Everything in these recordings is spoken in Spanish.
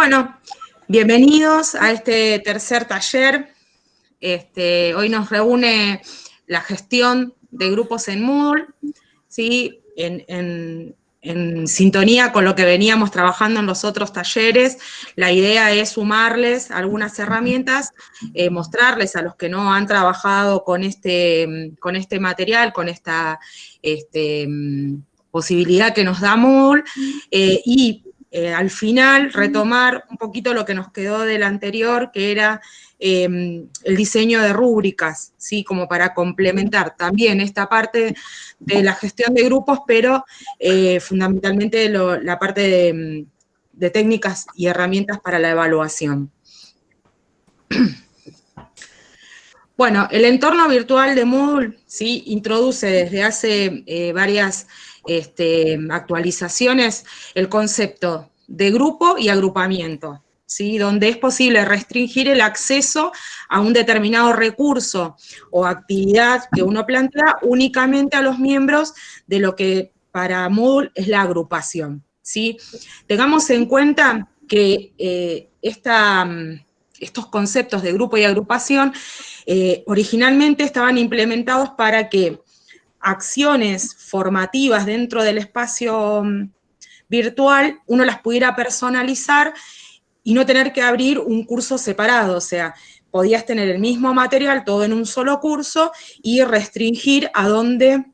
Bueno, bienvenidos a este tercer taller. Hoy nos reúne la gestión de grupos en Moodle, ¿sí? En sintonía con lo que veníamos trabajando en los otros talleres. La idea es sumarles algunas herramientas, mostrarles a los que no han trabajado con este material, con esta posibilidad que nos da Moodle, al final retomar un poquito lo que nos quedó del anterior, que era el diseño de rúbricas, ¿sí? Como para complementar también esta parte de la gestión de grupos, pero fundamentalmente la parte de técnicas y herramientas para la evaluación. Bueno, el entorno virtual de Moodle, ¿sí? Introduce desde hace varias actualizaciones el concepto de grupo y agrupamiento, ¿sí? Donde es posible restringir el acceso a un determinado recurso o actividad que uno plantea únicamente a los miembros de lo que para Moodle es la agrupación, ¿sí? Tengamos en cuenta que estos conceptos de grupo y agrupación originalmente estaban implementados para que acciones formativas dentro del espacio virtual uno las pudiera personalizar y no tener que abrir un curso separado, o sea, podías tener el mismo material todo en un solo curso y restringir a dónde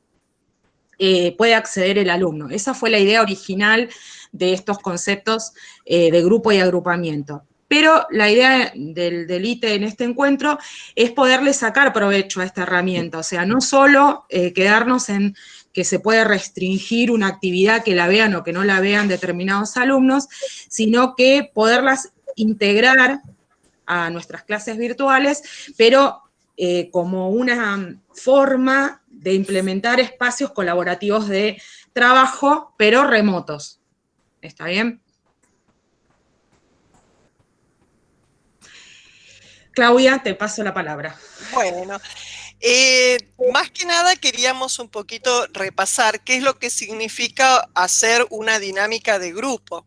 puede acceder el alumno. Esa fue la idea original de estos conceptos de grupo y agrupamiento. Pero la idea del ITE en este encuentro es poderle sacar provecho a esta herramienta, o sea, no solo quedarnos en que se puede restringir una actividad que la vean o que no la vean determinados alumnos, sino que poderlas integrar a nuestras clases virtuales, pero como una forma de implementar espacios colaborativos de trabajo, pero remotos. ¿Está bien? Claudia, te paso la palabra. Bueno, más que nada queríamos un poquito repasar qué es lo que significa hacer una dinámica de grupo.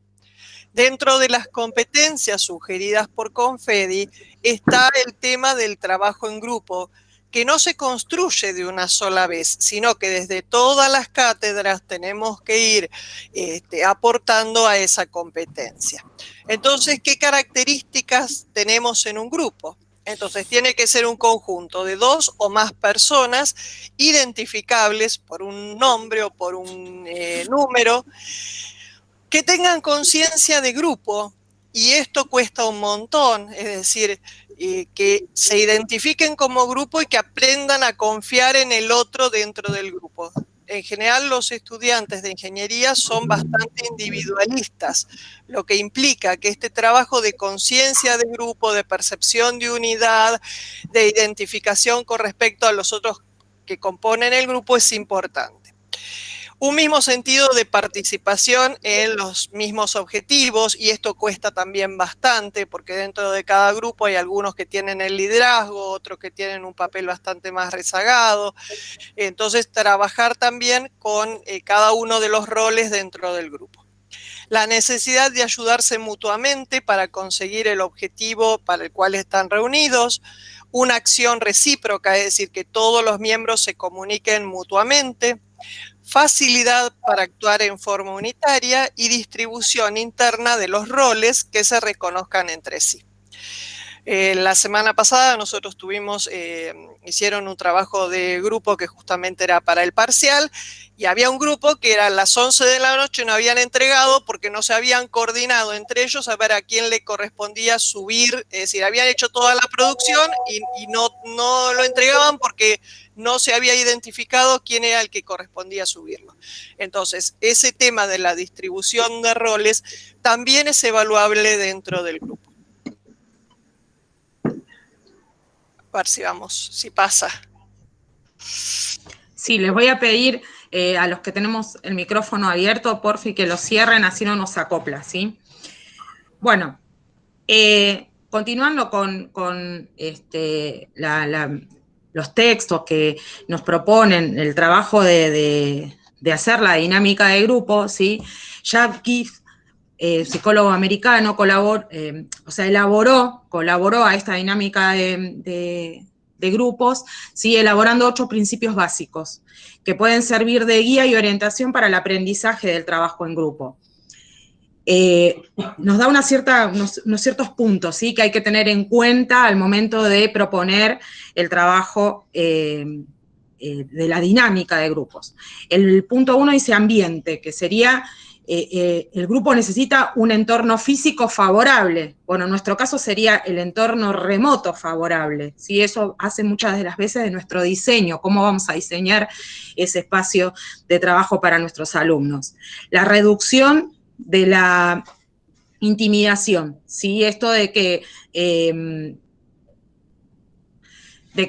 Dentro de las competencias sugeridas por Confedi está el tema del trabajo en grupo, que no se construye de una sola vez, sino que desde todas las cátedras tenemos que ir aportando a esa competencia. Entonces, ¿qué características tenemos en un grupo? Entonces, tiene que ser un conjunto de 2 o más personas identificables por un nombre o por un número, que tengan conciencia de grupo, y esto cuesta un montón, es decir, que se identifiquen como grupo y que aprendan a confiar en el otro dentro del grupo. En general, los estudiantes de ingeniería son bastante individualistas, lo que implica que este trabajo de conciencia de grupo, de percepción de unidad, de identificación con respecto a los otros que componen el grupo es importante. Un mismo sentido de participación en los mismos objetivos, y esto cuesta también bastante porque dentro de cada grupo hay algunos que tienen el liderazgo, otros que tienen un papel bastante más rezagado. Entonces, trabajar también con cada uno de los roles dentro del grupo. La necesidad de ayudarse mutuamente para conseguir el objetivo para el cual están reunidos. Una acción recíproca, es decir, que todos los miembros se comuniquen mutuamente. Facilidad para actuar en forma unitaria y distribución interna de los roles que se reconozcan entre sí. La semana pasada nosotros hicieron un trabajo de grupo que justamente era para el parcial, y había un grupo que era a las 11 de la noche, no habían entregado porque no se habían coordinado entre ellos a ver a quién le correspondía subir, es decir, habían hecho toda la producción y no lo entregaban porque no se había identificado quién era el que correspondía subirlo. Entonces, ese tema de la distribución de roles también es evaluable dentro del grupo. A ver si pasa. Sí, les voy a pedir a los que tenemos el micrófono abierto, porfi, que lo cierren, así no nos acopla, ¿sí? Bueno, continuando con los textos que nos proponen el trabajo de hacer la dinámica de grupo, ¿sí? Jack Gibbs psicólogo americano, colaboró a esta dinámica de grupos, ¿sí? Elaborando 8 principios básicos que pueden servir de guía y orientación para el aprendizaje del trabajo en grupo. Nos da unos ciertos puntos, ¿sí? Que hay que tener en cuenta al momento de proponer el trabajo de la dinámica de grupos. El punto 1 dice ambiente, que sería el grupo necesita un entorno físico favorable. Bueno, en nuestro caso sería el entorno remoto favorable, ¿sí? Eso hace muchas de las veces de nuestro diseño, cómo vamos a diseñar ese espacio de trabajo para nuestros alumnos. La reducción de la intimidación, ¿sí? Esto de que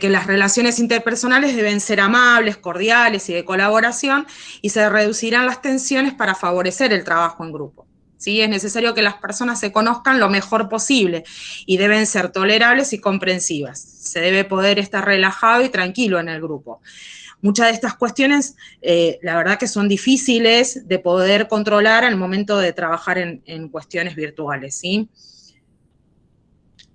las relaciones interpersonales deben ser amables, cordiales y de colaboración, y se reducirán las tensiones para favorecer el trabajo en grupo. ¿Sí? Es necesario que las personas se conozcan lo mejor posible y deben ser tolerables y comprensivas. Se debe poder estar relajado y tranquilo en el grupo. Muchas de estas cuestiones, la verdad que son difíciles de poder controlar al momento de trabajar en cuestiones virtuales, ¿sí?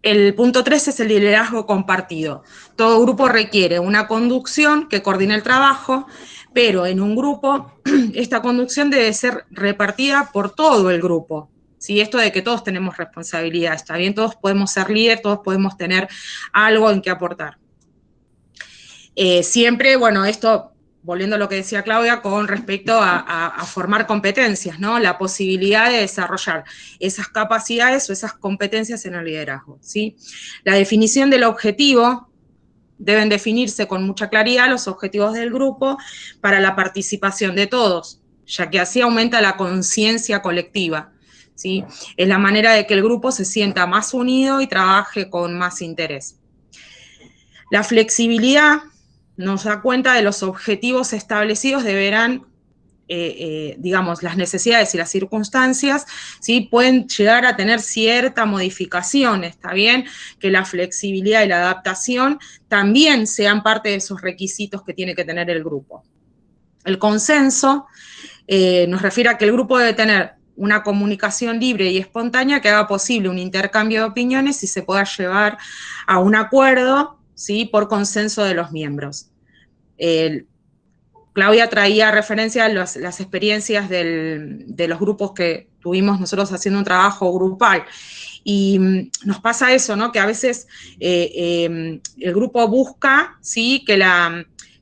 El punto 3 es el liderazgo compartido. Todo grupo requiere una conducción que coordine el trabajo, pero en un grupo esta conducción debe ser repartida por todo el grupo. ¿Sí? Esto de que todos tenemos responsabilidad, está bien, todos podemos ser líderes, todos podemos tener algo en que aportar. Siempre, bueno, esto, volviendo a lo que decía Claudia, con respecto a formar competencias, ¿no? La posibilidad de desarrollar esas capacidades o esas competencias en el liderazgo, ¿sí? La definición del objetivo, deben definirse con mucha claridad los objetivos del grupo para la participación de todos, ya que así aumenta la conciencia colectiva, ¿sí? Es la manera de que el grupo se sienta más unido y trabaje con más interés. La flexibilidad nos da cuenta de los objetivos establecidos deberán, digamos, las necesidades y las circunstancias, ¿sí? Pueden llegar a tener cierta modificación, ¿está bien? Que la flexibilidad y la adaptación también sean parte de esos requisitos que tiene que tener el grupo. El consenso nos refiere a que el grupo debe tener una comunicación libre y espontánea que haga posible un intercambio de opiniones y se pueda llevar a un acuerdo, ¿sí? Por consenso de los miembros. Claudia traía referencia a las experiencias de los grupos que tuvimos nosotros haciendo un trabajo grupal. Y nos pasa eso, ¿no? Que a veces el grupo busca, ¿sí? Que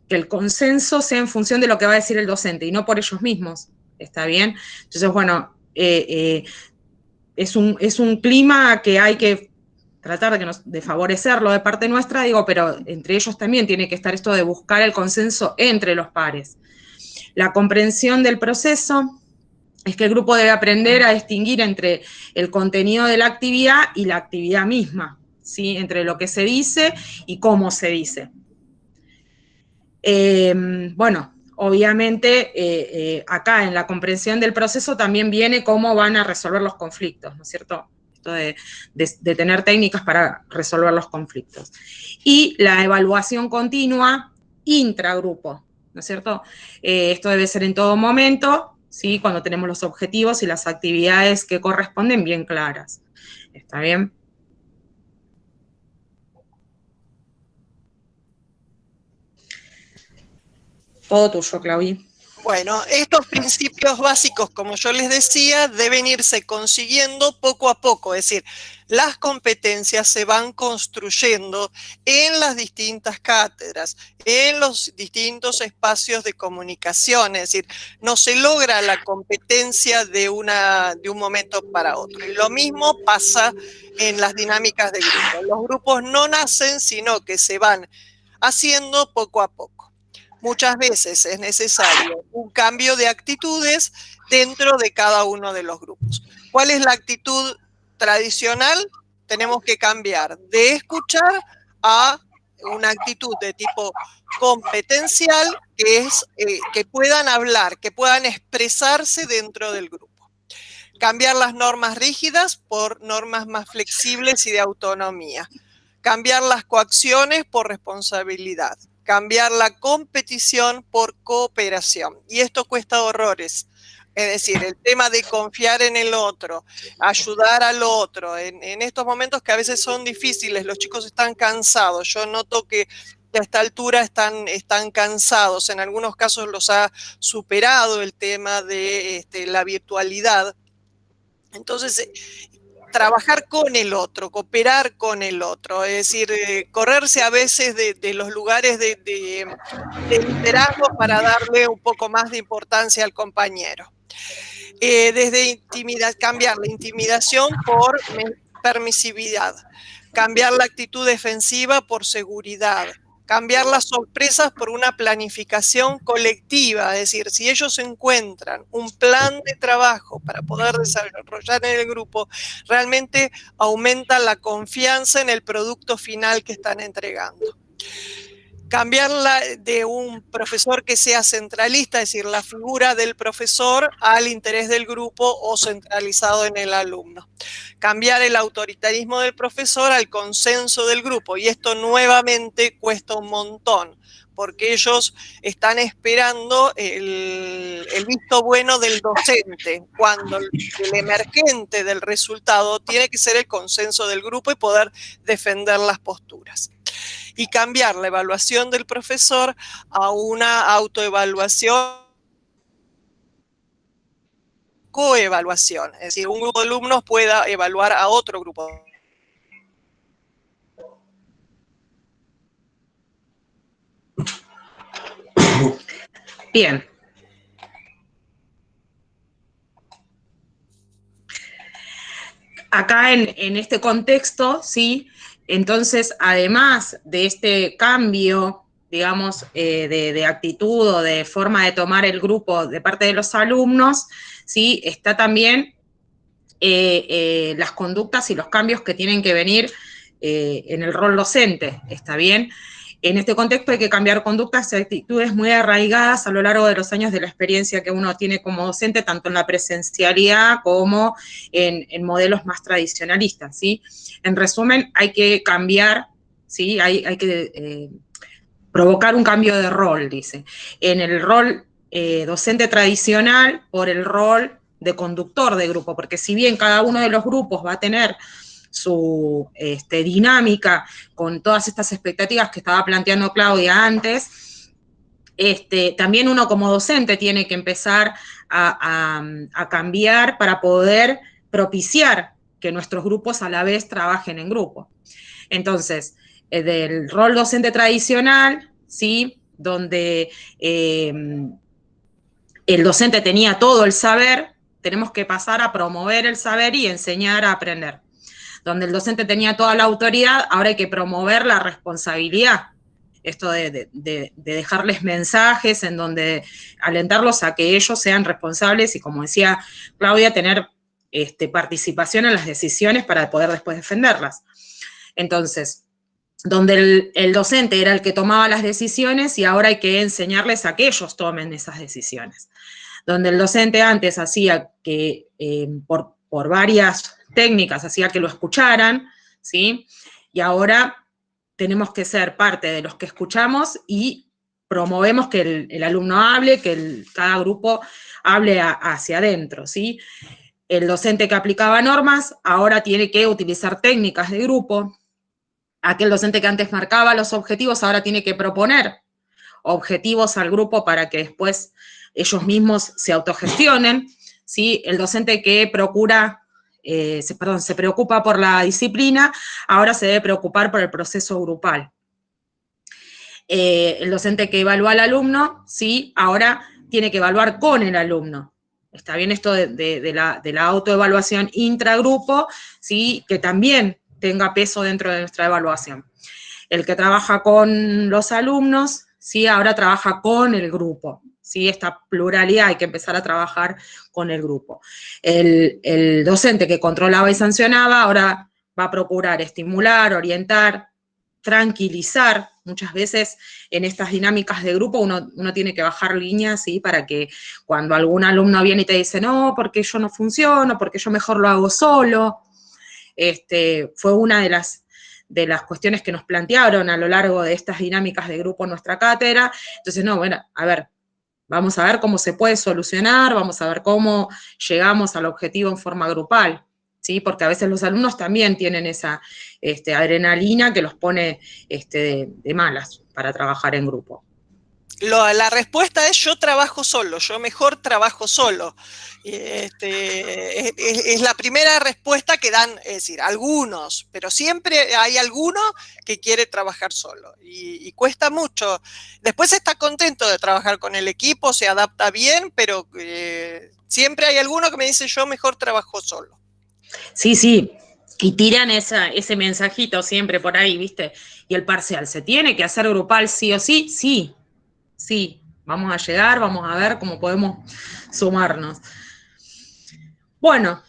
el consenso sea en función de lo que va a decir el docente y no por ellos mismos, ¿está bien? Entonces, bueno, es un clima que hay que tratar de favorecerlo de parte nuestra, digo, pero entre ellos también tiene que estar esto de buscar el consenso entre los pares. La comprensión del proceso es que el grupo debe aprender a distinguir entre el contenido de la actividad y la actividad misma, ¿sí? Entre lo que se dice y cómo se dice. Bueno, obviamente acá en la comprensión del proceso también viene cómo van a resolver los conflictos, ¿no es cierto? De tener técnicas para resolver los conflictos. Y la evaluación continua intragrupo, ¿no es cierto? Esto debe ser en todo momento, ¿sí? Cuando tenemos los objetivos y las actividades que corresponden bien claras. ¿Está bien? Todo tuyo, Claudia. Bueno, estos principios básicos, como yo les decía, deben irse consiguiendo poco a poco, es decir, las competencias se van construyendo en las distintas cátedras, en los distintos espacios de comunicación, es decir, no se logra la competencia de un momento para otro. Y lo mismo pasa en las dinámicas de grupo. Los grupos no nacen, sino que se van haciendo poco a poco. Muchas veces es necesario un cambio de actitudes dentro de cada uno de los grupos. ¿Cuál es la actitud tradicional? Tenemos que cambiar de escuchar a una actitud de tipo competencial, que es que puedan hablar, que puedan expresarse dentro del grupo. Cambiar las normas rígidas por normas más flexibles y de autonomía. Cambiar las coacciones por responsabilidad. Cambiar la competición por cooperación. Y esto cuesta horrores. Es decir, el tema de confiar en el otro, ayudar al otro, en estos momentos que a veces son difíciles, los chicos están cansados, yo noto que a esta altura están cansados, en algunos casos los ha superado el tema de la virtualidad. Entonces, trabajar con el otro, cooperar con el otro, es decir, correrse a veces de los lugares de liderazgo para darle un poco más de importancia al compañero. Desde cambiar la intimidación por permisividad, cambiar la actitud defensiva por seguridad, cambiar las sorpresas por una planificación colectiva, es decir, si ellos encuentran un plan de trabajo para poder desarrollar en el grupo, realmente aumenta la confianza en el producto final que están entregando. Cambiarla de un profesor que sea centralista, es decir, la figura del profesor al interés del grupo o centralizado en el alumno. Cambiar el autoritarismo del profesor al consenso del grupo, y esto nuevamente cuesta un montón, porque ellos están esperando el visto bueno del docente, cuando el emergente del resultado tiene que ser el consenso del grupo y poder defender las posturas. Y cambiar la evaluación del profesor a una autoevaluación, coevaluación, es decir, un grupo de alumnos pueda evaluar a otro grupo. Bien. Acá en este contexto, ¿sí? Entonces, además de este cambio, digamos, de actitud o de forma de tomar el grupo de parte de los alumnos, ¿sí? Está también las conductas y los cambios que tienen que venir en el rol docente, ¿está bien? En este contexto hay que cambiar conductas y actitudes muy arraigadas a lo largo de los años de la experiencia que uno tiene como docente, tanto en la presencialidad como en modelos más tradicionalistas, ¿sí? En resumen, hay que cambiar, ¿sí? Hay que provocar un cambio de rol, dice. En el rol docente tradicional por el rol de conductor de grupo, porque si bien cada uno de los grupos va a tener su dinámica con todas estas expectativas que estaba planteando Claudia antes, también uno como docente tiene que empezar a cambiar para poder propiciar que nuestros grupos a la vez trabajen en grupo. Entonces, del rol docente tradicional, ¿sí? Donde el docente tenía todo el saber, tenemos que pasar a promover el saber y enseñar a aprender. Donde el docente tenía toda la autoridad, ahora hay que promover la responsabilidad. Esto de dejarles mensajes en donde alentarlos a que ellos sean responsables y, como decía Claudia, tener participación en las decisiones para poder después defenderlas. Entonces, donde el docente era el que tomaba las decisiones y ahora hay que enseñarles a que ellos tomen esas decisiones. Donde el docente antes hacía que, por varias técnicas, hacía que lo escucharan, ¿sí? Y ahora tenemos que ser parte de los que escuchamos y promovemos que el alumno hable, que cada grupo hable hacia adentro, ¿sí? El docente que aplicaba normas ahora tiene que utilizar técnicas de grupo. Aquel docente que antes marcaba los objetivos ahora tiene que proponer objetivos al grupo para que después ellos mismos se autogestionen, ¿sí? El docente que se preocupa por la disciplina, ahora se debe preocupar por el proceso grupal. El docente que evalúa al alumno, ¿sí? Ahora tiene que evaluar con el alumno. Está bien esto de la autoevaluación intragrupo, ¿sí? Que también tenga peso dentro de nuestra evaluación. El que trabaja con los alumnos, ¿sí? Ahora trabaja con el grupo, ¿sí? Esta pluralidad hay que empezar a trabajar con el grupo. El docente que controlaba y sancionaba ahora va a procurar estimular, orientar, tranquilizar. Muchas veces en estas dinámicas de grupo uno tiene que bajar líneas, ¿sí? Para que cuando algún alumno viene y te dice, no, porque yo no funciono, porque yo mejor lo hago solo, fue una de las cuestiones que nos plantearon a lo largo de estas dinámicas de grupo en nuestra cátedra. Entonces, no, bueno, a ver, Vamos a ver cómo se puede solucionar, vamos a ver cómo llegamos al objetivo en forma grupal, ¿sí? Porque a veces los alumnos también tienen esa adrenalina que los pone de malas para trabajar en grupo. La respuesta es: yo trabajo solo, yo mejor trabajo solo. Es la primera respuesta que dan, es decir, algunos, pero siempre hay alguno que quiere trabajar solo y cuesta mucho. Después está contento de trabajar con el equipo, se adapta bien, pero siempre hay alguno que me dice: yo mejor trabajo solo. Sí, sí, y tiran ese mensajito siempre por ahí, ¿viste? Y el parcial, ¿se tiene que hacer grupal sí o sí? Sí, sí, vamos a llegar, vamos a ver cómo podemos sumarnos. Bueno,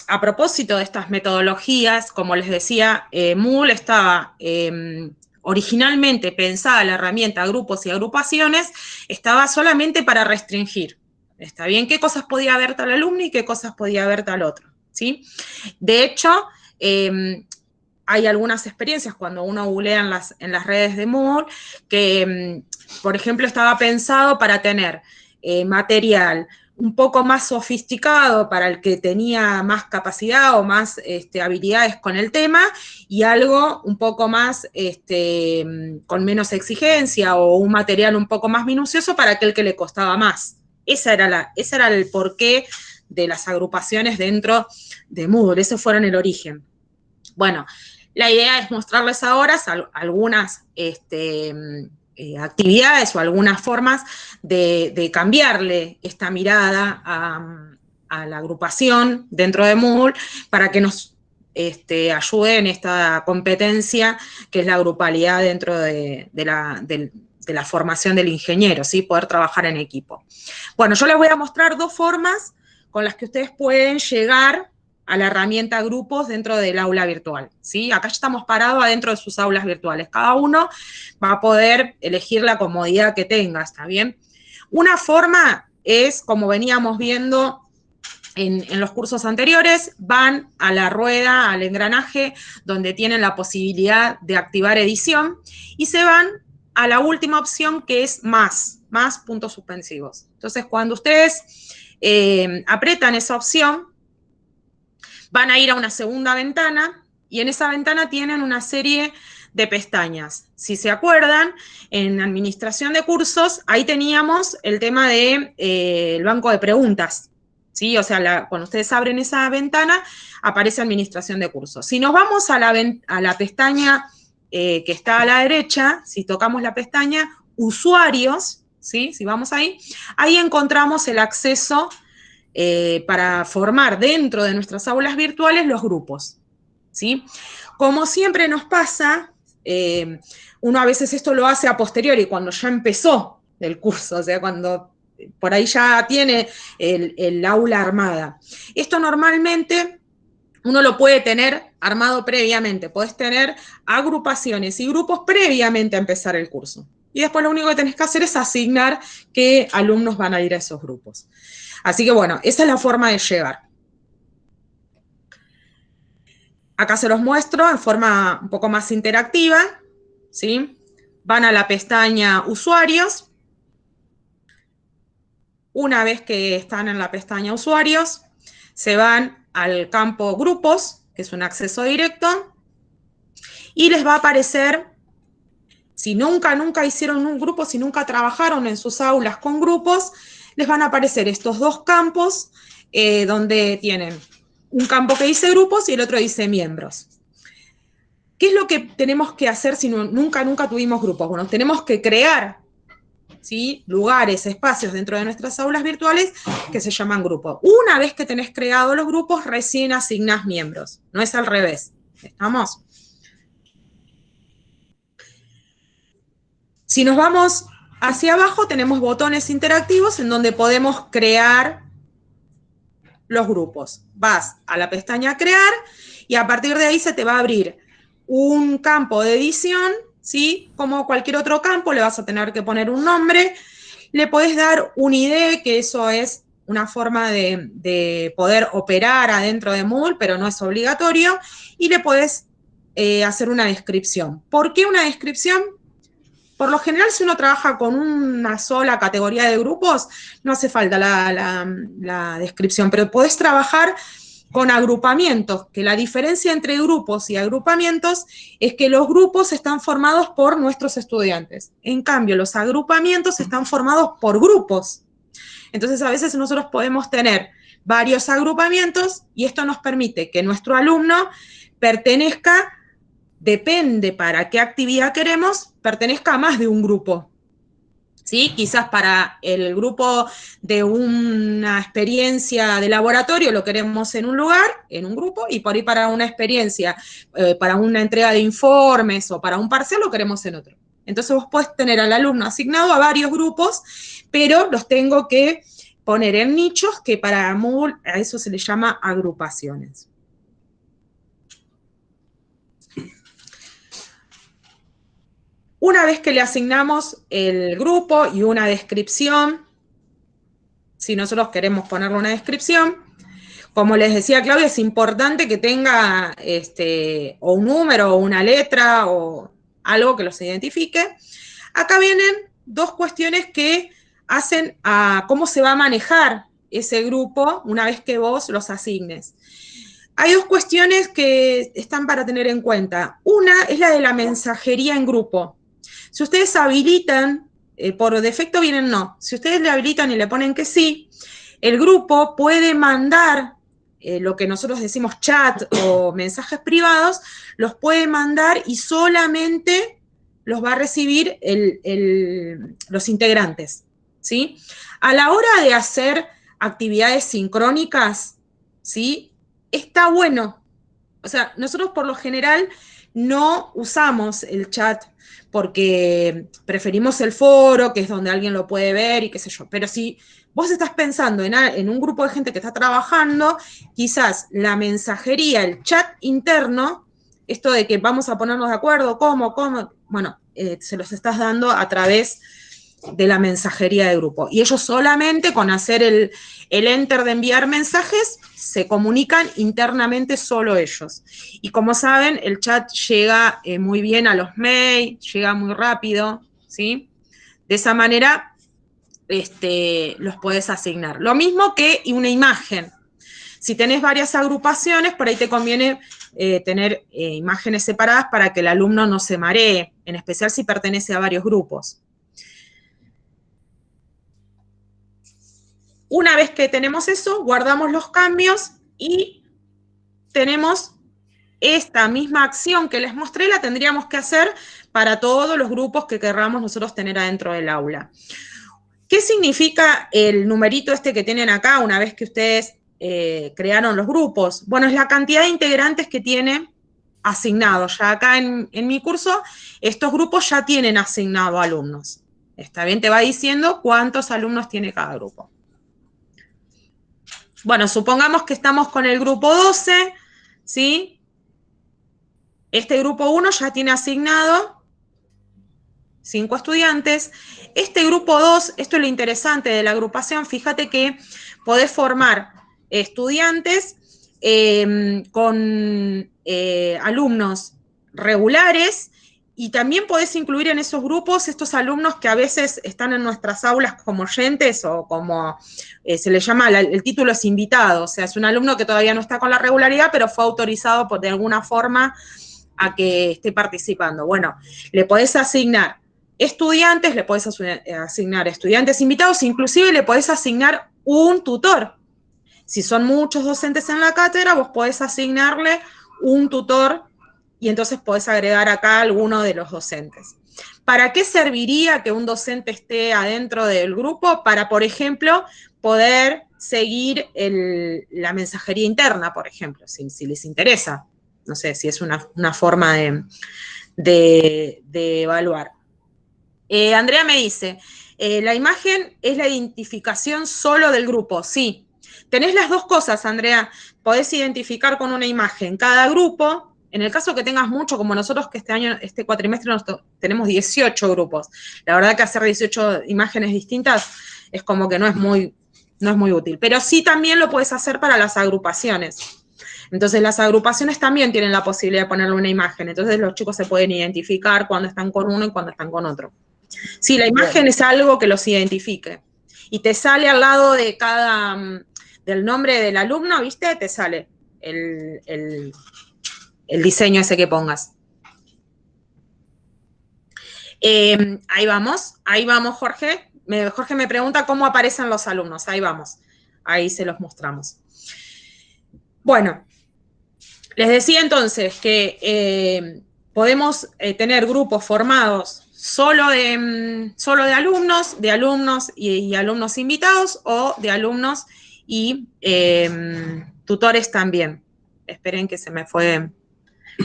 a propósito de estas metodologías, como les decía, Moodle estaba originalmente pensada la herramienta grupos y agrupaciones, estaba solamente para restringir. ¿Está bien? ¿Qué cosas podía ver tal alumno y qué cosas podía ver tal otro? ¿Sí? De hecho, hay algunas experiencias cuando uno googlea en las redes de Moodle que, por ejemplo, estaba pensado para tener material un poco más sofisticado para el que tenía más capacidad o más habilidades con el tema, y algo un poco más con menos exigencia, o un material un poco más minucioso para aquel que le costaba más. Ese era el porqué de las agrupaciones dentro de Moodle, esos fueron el origen. Bueno, la idea es mostrarles ahora algunas actividades o algunas formas de cambiarle esta mirada a la agrupación dentro de Moodle para que nos ayude en esta competencia que es la grupalidad dentro de la formación del ingeniero, ¿sí? Poder trabajar en equipo. Bueno, yo les voy a mostrar dos formas con las que ustedes pueden llegar a la herramienta grupos dentro del aula virtual, ¿sí? Acá ya estamos parados adentro de sus aulas virtuales. Cada uno va a poder elegir la comodidad que tenga, ¿está bien? Una forma es, como veníamos viendo en los cursos anteriores, van a la rueda, al engranaje, donde tienen la posibilidad de activar edición, y se van a la última opción, que es más puntos suspensivos. Entonces, cuando ustedes apretan esa opción, van a ir a una segunda ventana, y en esa ventana tienen una serie de pestañas. Si se acuerdan, en administración de cursos, ahí teníamos el tema de el banco de preguntas, ¿sí? O sea, cuando ustedes abren esa ventana, aparece administración de cursos. Si nos vamos a la pestaña que está a la derecha, si tocamos la pestaña usuarios, ¿sí? Si vamos ahí encontramos el acceso para formar dentro de nuestras aulas virtuales los grupos, ¿sí? Como siempre nos pasa, uno a veces esto lo hace a posteriori, cuando ya empezó el curso, o sea, cuando por ahí ya tiene el aula armada. Esto normalmente uno lo puede tener armado previamente, podés tener agrupaciones y grupos previamente a empezar el curso. Y después lo único que tenés que hacer es asignar qué alumnos van a ir a esos grupos. Así que bueno, esa es la forma de llegar. Acá se los muestro en forma un poco más interactiva, ¿sí? Van a la pestaña usuarios. Una vez que están en la pestaña usuarios, se van al campo grupos, que es un acceso directo, y les va a aparecer, si nunca hicieron un grupo, si nunca trabajaron en sus aulas con grupos, les van a aparecer estos dos campos donde tienen un campo que dice grupos y el otro dice miembros. ¿Qué es lo que tenemos que hacer si nunca tuvimos grupos? Bueno, tenemos que crear, ¿sí?, lugares, espacios dentro de nuestras aulas virtuales que se llaman grupos. Una vez que tenés creados los grupos, recién asignás miembros. No es al revés. ¿Estamos? Si nos vamos hacia abajo, tenemos botones interactivos en donde podemos crear los grupos. Vas a la pestaña crear y a partir de ahí se te va a abrir un campo de edición, ¿sí? Como cualquier otro campo, le vas a tener que poner un nombre, le podés dar un ID, que eso es una forma de poder operar adentro de Moodle, pero no es obligatorio, y le podés hacer una descripción. ¿Por qué una descripción? por lo general, si uno trabaja con una sola categoría de grupos, no hace falta la descripción, pero podés trabajar con agrupamientos, que la diferencia entre grupos y agrupamientos es que los grupos están formados por nuestros estudiantes. En cambio, los agrupamientos están formados por grupos. Entonces, a veces nosotros podemos tener varios agrupamientos y esto nos permite que nuestro alumno pertenezca, depende para qué actividad queremos, pertenezca a más de un grupo. ¿Sí? Quizás para el grupo de una experiencia de laboratorio lo queremos en un lugar, en un grupo, y por ahí para una experiencia, para una entrega de informes o para un parcial lo queremos en otro. Entonces vos podés tener al alumno asignado a varios grupos, pero los tengo que poner en nichos que para Moodle a eso se le llama agrupaciones. Una vez que le asignamos el grupo y una descripción, si nosotros queremos ponerle una descripción, como les decía Claudia, es importante que tenga o un número o una letra o algo que los identifique. Acá vienen dos cuestiones que hacen a cómo se va a manejar ese grupo una vez que vos los asignes. Hay dos cuestiones que están para tener en cuenta. Una es la de la mensajería en grupo. Si ustedes habilitan, por defecto vienen no, si ustedes le habilitan y le ponen que sí, el grupo puede mandar lo que nosotros decimos chat o mensajes privados, los puede mandar y solamente los va a recibir los integrantes, ¿sí? A la hora de hacer actividades sincrónicas, ¿sí? Está bueno. O sea, nosotros por lo general no usamos el chat porque preferimos el foro, que es donde alguien lo puede ver y qué sé yo. Pero si vos estás pensando en un grupo de gente que está trabajando, quizás la mensajería, el chat interno, esto de que vamos a ponernos de acuerdo, cómo, bueno, se los estás dando a través de la mensajería de grupo. Y ellos solamente con hacer el enter de enviar mensajes, se comunican internamente solo ellos. Y como saben, el chat llega muy bien a los mails, llega muy rápido, ¿sí? De esa manera los podés asignar. Lo mismo que una imagen. Si tenés varias agrupaciones, por ahí te conviene tener imágenes separadas para que el alumno no se maree, en especial si pertenece a varios grupos. Una vez que tenemos eso, guardamos los cambios y tenemos esta misma acción que les mostré, la tendríamos que hacer para todos los grupos que querramos nosotros tener adentro del aula. ¿Qué significa el numerito este que tienen acá una vez que ustedes crearon los grupos? Bueno, es la cantidad de integrantes que tiene asignados. Ya acá en mi curso, estos grupos ya tienen asignado alumnos. Está bien, te va diciendo cuántos alumnos tiene cada grupo. Bueno, supongamos que estamos con el grupo 12, ¿sí? Este grupo 1 ya tiene asignado 5 estudiantes. Este grupo 2, esto es lo interesante de la agrupación, fíjate que podés formar estudiantes con alumnos regulares y también podés incluir en esos grupos estos alumnos que a veces están en nuestras aulas como oyentes o como se les llama, el título es invitado, o sea, es un alumno que todavía no está con la regularidad, pero fue autorizado de alguna forma a que esté participando. Bueno, le podés asignar estudiantes, le podés asignar estudiantes invitados, inclusive le podés asignar un tutor. Si son muchos docentes en la cátedra, vos podés asignarle un tutor y entonces podés agregar acá alguno de los docentes. ¿Para qué serviría que un docente esté adentro del grupo? Para, por ejemplo, poder seguir la mensajería interna, por ejemplo, si les interesa. No sé, si es una forma de evaluar. Andrea me dice, la imagen es la identificación solo del grupo. Sí, tenés las dos cosas, Andrea. Podés identificar con una imagen cada grupo. En el caso que tengas mucho, como nosotros que este cuatrimestre tenemos 18 grupos. La verdad que hacer 18 imágenes distintas es como que no es muy útil. Pero sí también lo puedes hacer para las agrupaciones. Entonces las agrupaciones también tienen la posibilidad de ponerle una imagen. Entonces los chicos se pueden identificar cuando están con uno y cuando están con otro. Sí, la imagen es algo que los identifique. Y te sale al lado de del nombre del alumno, ¿viste? Te sale el diseño ese que pongas. Ahí vamos, Jorge. Jorge me pregunta cómo aparecen los alumnos. Ahí vamos, ahí se los mostramos. Bueno, les decía entonces que podemos tener grupos formados solo de alumnos y alumnos invitados, o de alumnos y tutores también. Esperen que se me fue,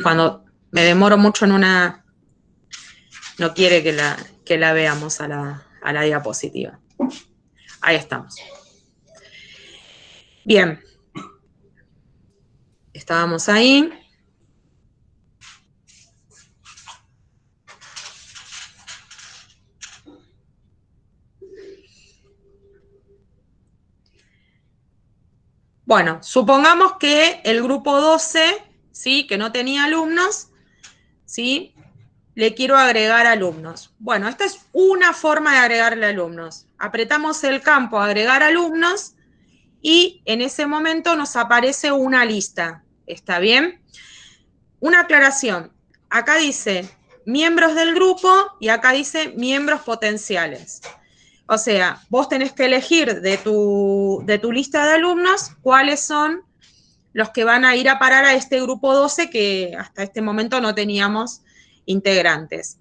cuando me demoro mucho en una, no quiere que la veamos a la diapositiva. Ahí estamos. Bien. Estábamos ahí. Bueno, supongamos que el grupo 12, ¿sí?, que no tenía alumnos, ¿sí?, le quiero agregar alumnos. Bueno, esta es una forma de agregarle alumnos. Apretamos el campo agregar alumnos y en ese momento nos aparece una lista. ¿Está bien? Una aclaración. Acá dice miembros del grupo y acá dice miembros potenciales. O sea, vos tenés que elegir de tu lista de alumnos cuáles son los que van a ir a parar a este grupo 12 que hasta este momento no teníamos integrantes.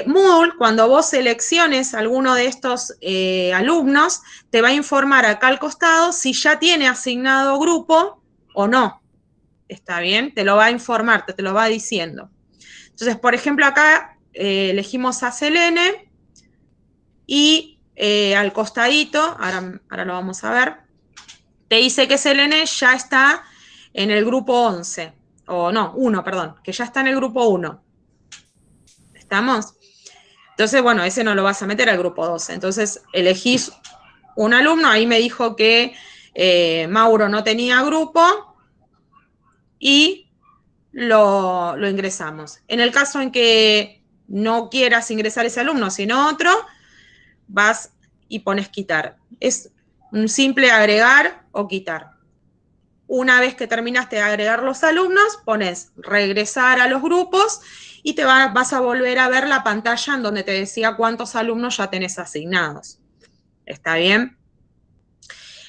Moodle, cuando vos selecciones alguno de estos alumnos, te va a informar acá al costado si ya tiene asignado grupo o no. ¿Está bien? Te lo va a informar, te lo va diciendo. Entonces, por ejemplo, acá elegimos a Selene y al costadito, ahora lo vamos a ver, te dice que Selene ya está en el grupo 11, o no, 1, perdón, que ya está en el grupo 1. ¿Estamos? Entonces, bueno, ese no lo vas a meter al grupo 12. Entonces, elegís un alumno, ahí me dijo que Mauro no tenía grupo y lo ingresamos. En el caso en que no quieras ingresar ese alumno, sino otro, vas y pones quitar. Es un simple agregar o quitar. Una vez que terminaste de agregar los alumnos, pones regresar a los grupos y vas a volver a ver la pantalla en donde te decía cuántos alumnos ya tenés asignados. ¿Está bien?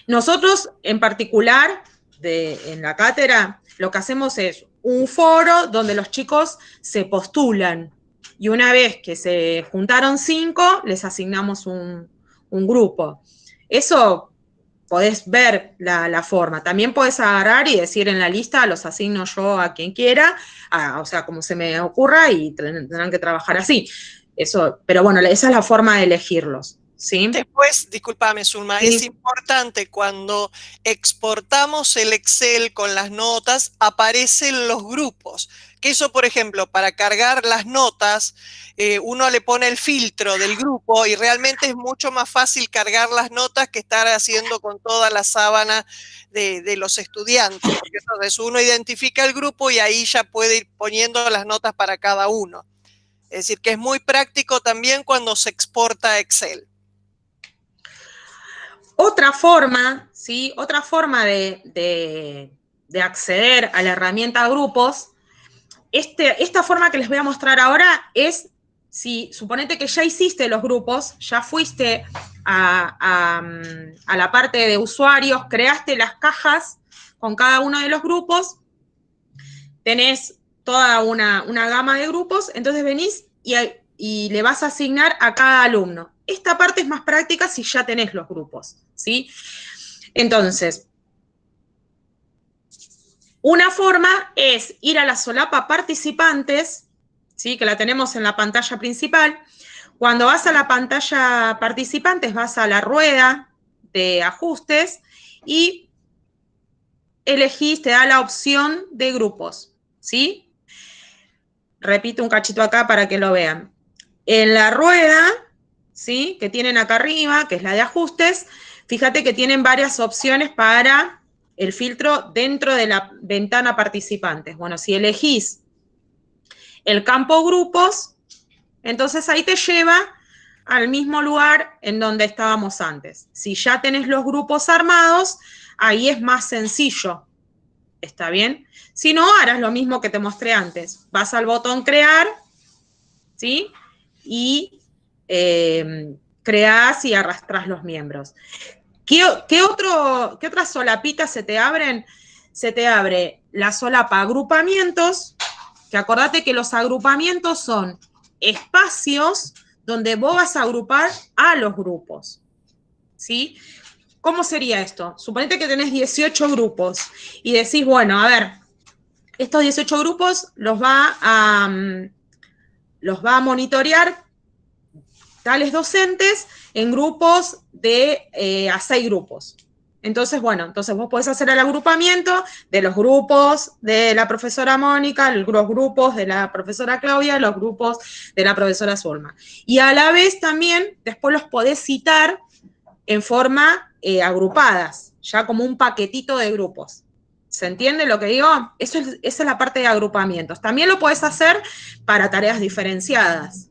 Nosotros, en particular, en la cátedra, lo que hacemos es un foro donde los chicos se postulan. Y una vez que se juntaron 5, les asignamos un grupo. Eso podés ver la forma. También podés agarrar y decir en la lista, los asigno yo a quien quiera, o sea, como se me ocurra, y tendrán que trabajar así. Eso, pero bueno, esa es la forma de elegirlos. ¿Sí? Después, discúlpame, Zulma, sí. Es importante cuando exportamos el Excel con las notas, aparecen los grupos. Que eso, por ejemplo, para cargar las notas, uno le pone el filtro del grupo y realmente es mucho más fácil cargar las notas que estar haciendo con toda la sábana de los estudiantes. Porque entonces uno identifica el grupo y ahí ya puede ir poniendo las notas para cada uno. Es decir, que es muy práctico también cuando se exporta Excel. Otra forma, ¿sí? Otra forma de acceder a la herramienta grupos, esta forma que les voy a mostrar ahora es, si suponete que ya hiciste los grupos, ya fuiste a la parte de usuarios, creaste las cajas con cada uno de los grupos, tenés toda una gama de grupos, entonces venís y le vas a asignar a cada alumno. Esta parte es más práctica si ya tenés los grupos, ¿sí? Entonces, una forma es ir a la solapa participantes, ¿sí?, que la tenemos en la pantalla principal. Cuando vas a la pantalla participantes, vas a la rueda de ajustes y elegís, te da la opción de grupos, ¿sí? Repito un cachito acá para que lo vean. En la rueda, ¿sí?, que tienen acá arriba, que es la de ajustes, fíjate que tienen varias opciones para el filtro dentro de la ventana participantes. Bueno, si elegís el campo grupos, entonces ahí te lleva al mismo lugar en donde estábamos antes. Si ya tenés los grupos armados, ahí es más sencillo. ¿Está bien? Si no, harás lo mismo que te mostré antes. Vas al botón crear, ¿sí? Y creás y arrastrás los miembros. ¿Qué otras solapitas se te abren? Se te abre la solapa agrupamientos, que acordate que los agrupamientos son espacios donde vos vas a agrupar a los grupos, ¿sí? ¿Cómo sería esto? Suponete que tenés 18 grupos y decís, bueno, a ver, estos 18 grupos los va a monitorear tales docentes en grupos de a 6 grupos. Entonces, bueno, entonces vos podés hacer el agrupamiento de los grupos de la profesora Mónica, los grupos de la profesora Claudia, los grupos de la profesora Zulma. Y a la vez también después los podés citar en forma agrupadas, ya como un paquetito de grupos. ¿Se entiende lo que digo? Esa es la parte de agrupamientos. También lo podés hacer para tareas diferenciadas.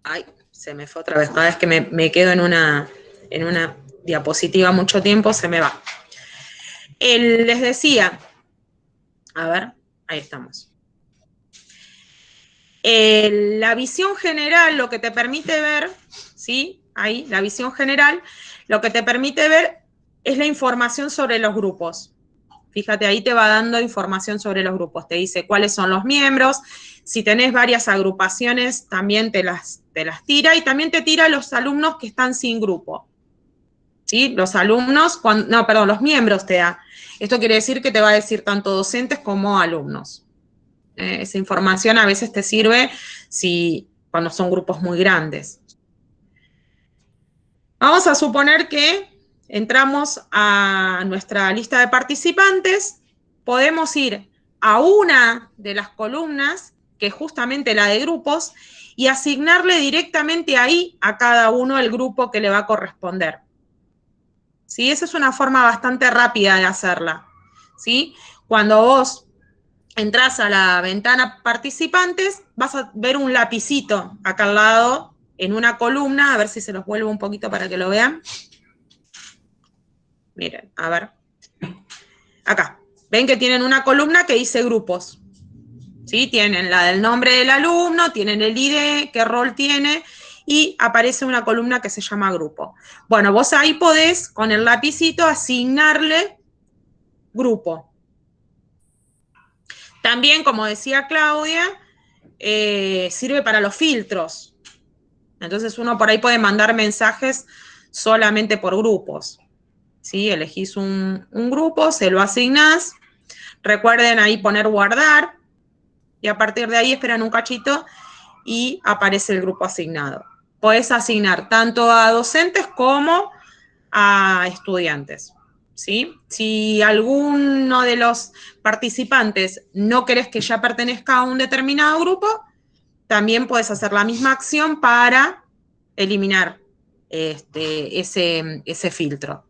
Ay, se me fue otra vez. Cada vez que me quedo en una diapositiva mucho tiempo, se me va. Les decía, a ver, ahí estamos. La visión general, lo que te permite ver, ¿sí? Ahí, la visión general, lo que te permite ver es la información sobre los grupos. Fíjate, ahí te va dando información sobre los grupos. Te dice cuáles son los miembros. Si tenés varias agrupaciones, también te las tira. Y también te tira los alumnos que están sin grupo. ¿Sí? Los alumnos, los miembros te da. Esto quiere decir que te va a decir tanto docentes como alumnos. Esa información a veces te sirve cuando son grupos muy grandes. Vamos a suponer que entramos a nuestra lista de participantes, podemos ir a una de las columnas, que es justamente la de grupos, y asignarle directamente ahí a cada uno el grupo que le va a corresponder. ¿Sí? Esa es una forma bastante rápida de hacerla. ¿Sí? Cuando vos entrás a la ventana participantes, vas a ver un lapicito acá al lado, en una columna, a ver si se los vuelvo un poquito para que lo vean. Miren, a ver. Acá. Ven que tienen una columna que dice grupos. ¿Sí? Tienen la del nombre del alumno, tienen el ID, qué rol tiene, y aparece una columna que se llama grupo. Bueno, vos ahí podés, con el lapicito, asignarle grupo. También, como decía Claudia, sirve para los filtros. Entonces uno por ahí puede mandar mensajes solamente por grupos. ¿Sí? Elegís un grupo, se lo asignás. Recuerden ahí poner guardar. Y a partir de ahí esperan un cachito y aparece el grupo asignado. Podés asignar tanto a docentes como a estudiantes. ¿Sí? Si alguno de los participantes no querés que ya pertenezca a un determinado grupo, también puedes hacer la misma acción para eliminar ese filtro.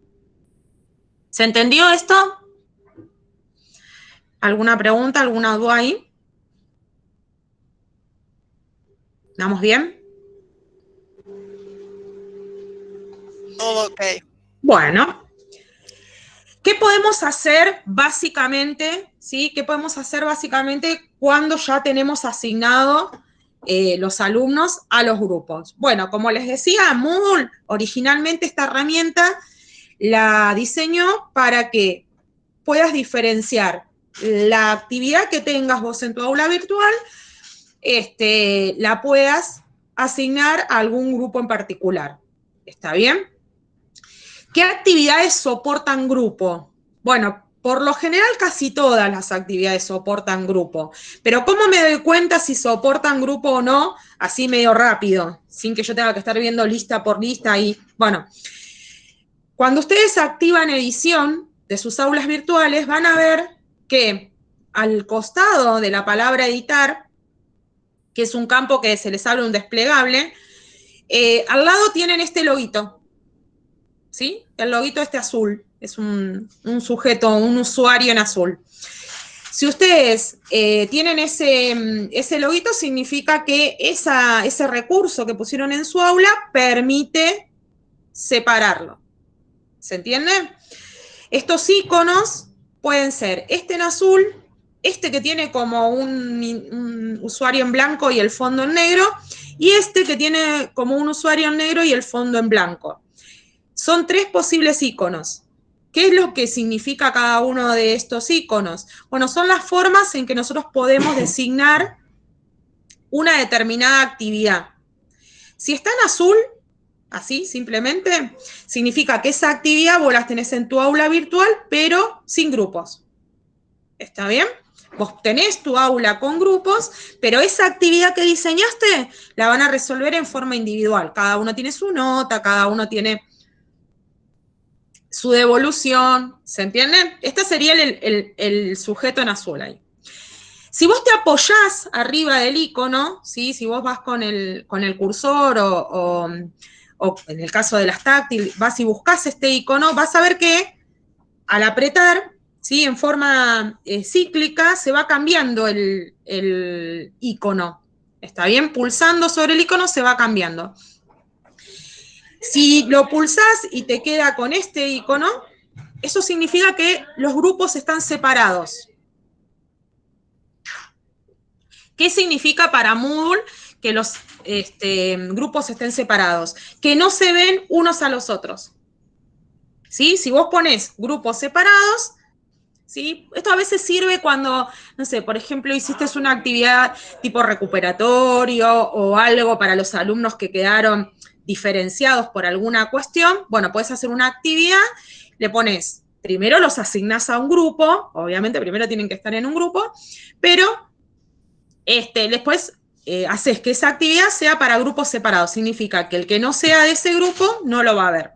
¿Se entendió esto? ¿Alguna pregunta, alguna duda ahí? ¿Vamos bien? Todo ok. Bueno, ¿qué podemos hacer básicamente? ¿Sí? ¿Qué podemos hacer básicamente cuando ya tenemos asignado los alumnos a los grupos? Bueno, como les decía, Moodle originalmente esta herramienta la diseñó para que puedas diferenciar la actividad que tengas vos en tu aula virtual, la puedas asignar a algún grupo en particular. ¿Está bien? ¿Qué actividades soportan grupo? Bueno, por lo general casi todas las actividades soportan grupo, pero ¿cómo me doy cuenta si soportan grupo o no? Así medio rápido, sin que yo tenga que estar viendo lista por lista y, bueno, cuando ustedes activan edición de sus aulas virtuales, van a ver que al costado de la palabra editar, que es un campo que se les abre un desplegable, al lado tienen este loguito, ¿sí? El loguito azul, es un sujeto, un usuario en azul. Si ustedes tienen ese loguito, significa que ese recurso que pusieron en su aula permite separarlo. ¿Se entiende? Estos iconos pueden ser este en azul, este que tiene como un usuario en blanco y el fondo en negro, y este que tiene como un usuario en negro y el fondo en blanco. Son 3 posibles iconos. ¿Qué es lo que significa cada uno de estos iconos? Bueno, son las formas en que nosotros podemos designar una determinada actividad. Si está en azul, así simplemente, significa que esa actividad vos la tenés en tu aula virtual, pero sin grupos. ¿Está bien? Vos tenés tu aula con grupos, pero esa actividad que diseñaste la van a resolver en forma individual. Cada uno tiene su nota, cada uno tiene su devolución, ¿se entiende? Este sería el sujeto en azul ahí. Si vos te apoyás arriba del icono, ¿sí? Si vos vas con el cursor o en el caso de las táctiles, vas y buscas este icono, vas a ver que al apretar, ¿sí? En forma cíclica, se va cambiando el icono. ¿Está bien? Pulsando sobre el icono se va cambiando. Si lo pulsás y te queda con este icono, eso significa que los grupos están separados. ¿Qué significa para Moodle que los grupos estén separados? Que no se ven unos a los otros. ¿Sí? Si vos pones grupos separados, ¿sí? Esto a veces sirve cuando, no sé, por ejemplo, hiciste una actividad tipo recuperatorio o algo para los alumnos que quedaron diferenciados por alguna cuestión. Bueno, puedes hacer una actividad, le pones, primero los asignás a un grupo, obviamente primero tienen que estar en un grupo, pero después haces que esa actividad sea para grupos separados. Significa que el que no sea de ese grupo no lo va a ver.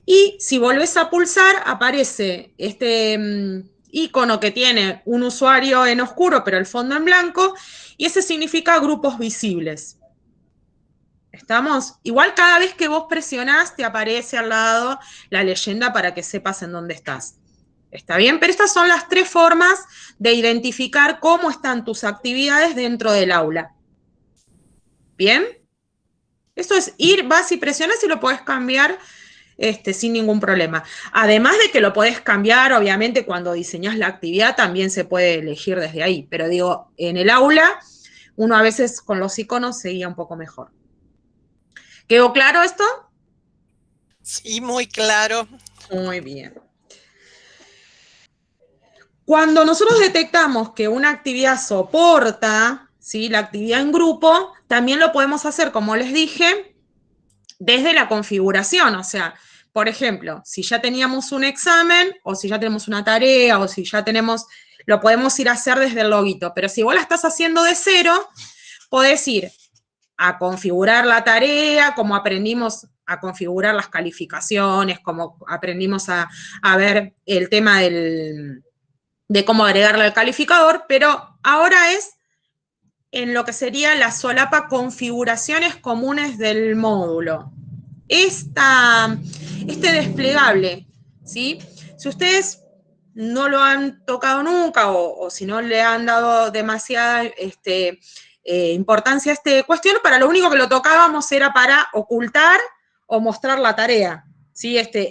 Y si volvés a pulsar, aparece este icono que tiene un usuario en oscuro, pero el fondo en blanco, y ese significa grupos visibles. ¿Estamos? Igual cada vez que vos presionás, te aparece al lado la leyenda para que sepas en dónde estás. ¿Está bien? Pero estas son las 3 formas de identificar cómo están tus actividades dentro del aula. ¿Bien? Esto es ir, vas y presionas y lo podés cambiar sin ningún problema. Además de que lo podés cambiar, obviamente, cuando diseñás la actividad también se puede elegir desde ahí. Pero digo, en el aula, uno a veces con los iconos se guía un poco mejor. ¿Quedó claro esto? Sí, muy claro. Muy bien. Cuando nosotros detectamos que una actividad soporta, ¿sí? La actividad en grupo, también lo podemos hacer, como les dije, desde la configuración. O sea, por ejemplo, si ya teníamos un examen, o si ya tenemos una tarea, o si ya tenemos, lo podemos ir a hacer desde el loguito. Pero si vos la estás haciendo de cero, podés ir a configurar la tarea, como aprendimos a configurar las calificaciones, como aprendimos a ver el tema de cómo agregarle al calificador, pero ahora es en lo que sería la solapa configuraciones comunes del módulo. Este desplegable, ¿sí? Si ustedes no lo han tocado nunca o si no le han dado demasiada importancia a esta cuestión, para lo único que lo tocábamos era para ocultar o mostrar la tarea, ¿sí? Este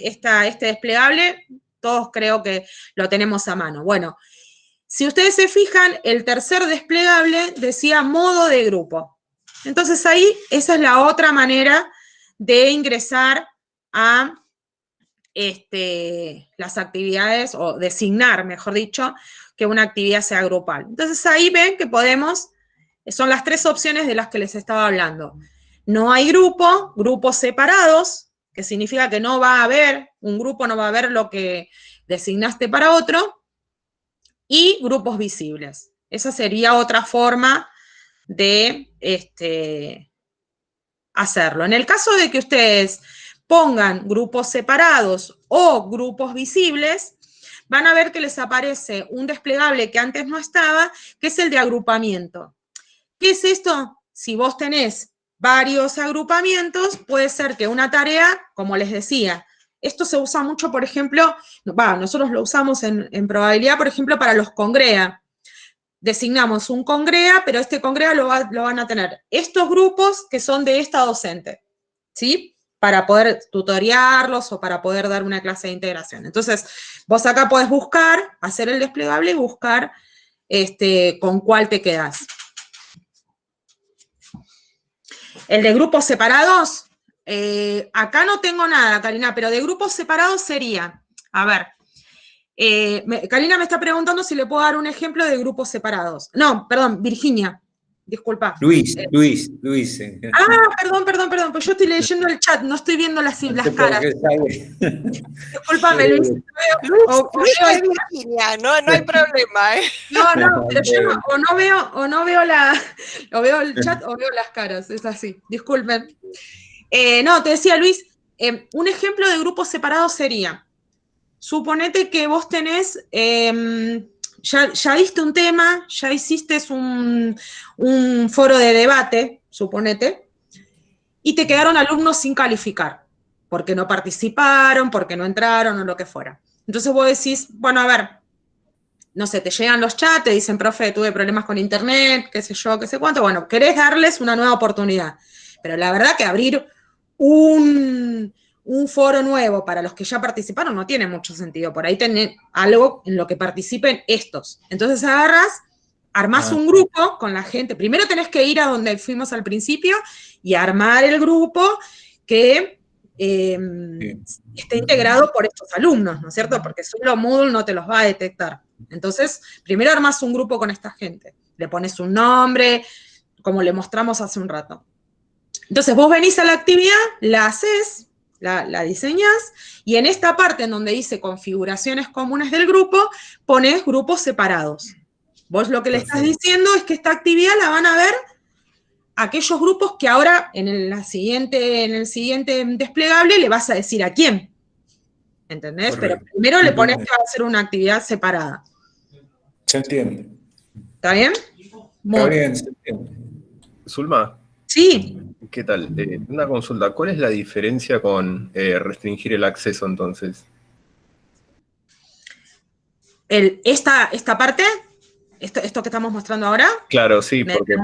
desplegable, todos creo que lo tenemos a mano. Bueno, si ustedes se fijan, el tercer desplegable decía modo de grupo. Entonces ahí, esa es la otra manera de ingresar a las actividades, o designar, mejor dicho, que una actividad sea grupal. Entonces ahí ven que podemos, son las 3 opciones de las que les estaba hablando. No hay grupo, grupos separados, que significa que no va a haber, un grupo no va a ver lo que designaste para otro, y grupos visibles. Esa sería otra forma de hacerlo. En el caso de que ustedes pongan grupos separados o grupos visibles, van a ver que les aparece un desplegable que antes no estaba, que es el de agrupamiento. ¿Qué es esto? Si vos tenés varios agrupamientos, puede ser que una tarea, como les decía, Esto se usa mucho, por ejemplo, nosotros lo usamos en probabilidad, por ejemplo, para los congrea. Designamos un congrea, pero este congrea lo van a tener estos grupos que son de esta docente, ¿sí? Para poder tutoriarlos o para poder dar una clase de integración. Entonces, vos acá podés buscar, hacer el desplegable y buscar con cuál te quedás. El de grupos separados, acá no tengo nada, Karina, pero de grupos separados sería, a ver, Karina me está preguntando si le puedo dar un ejemplo de grupos separados. No, perdón, Virginia, disculpa. Luis. Perdón, pues yo estoy leyendo el chat, no estoy viendo las caras. Discúlpame, Luis. Luis es Virginia, no hay problema, ¿eh? No, pero yo no veo el chat o veo las caras, es así, disculpen. No, te decía, Luis, un ejemplo de grupos separados sería, suponete que vos tenés, ya diste un tema, ya hiciste un foro de debate, suponete, y te quedaron alumnos sin calificar, porque no participaron, porque no entraron o lo que fuera. Entonces vos decís, bueno, a ver, no sé, te llegan los chats, te dicen, profe, tuve problemas con internet, qué sé yo, qué sé cuánto, bueno, querés darles una nueva oportunidad. Pero la verdad que abrir un foro nuevo para los que ya participaron no tiene mucho sentido. Por ahí tenés algo en lo que participen estos. Entonces agarras, armás un grupo con la gente. Primero tenés que ir a donde fuimos al principio y armar el grupo que esté integrado por estos alumnos, ¿no es cierto? Porque solo Moodle no te los va a detectar. Entonces, primero armás un grupo con esta gente. Le pones un nombre, como le mostramos hace un rato. Entonces, vos venís a la actividad, la haces, la diseñás, y en esta parte en donde dice configuraciones comunes del grupo, pones grupos separados. Vos lo que le estás diciendo es que esta actividad la van a ver aquellos grupos que ahora en el siguiente desplegable le vas a decir a quién. ¿Entendés? Correcto. Pero primero le pones que va a ser una actividad separada. Se entiende. ¿Está bien? Está bien, se entiende. Zulma. Sí. ¿Qué tal? Una consulta. ¿Cuál es la diferencia con restringir el acceso entonces? ¿Esta parte? ¿Esto que estamos mostrando ahora? Claro, sí, porque,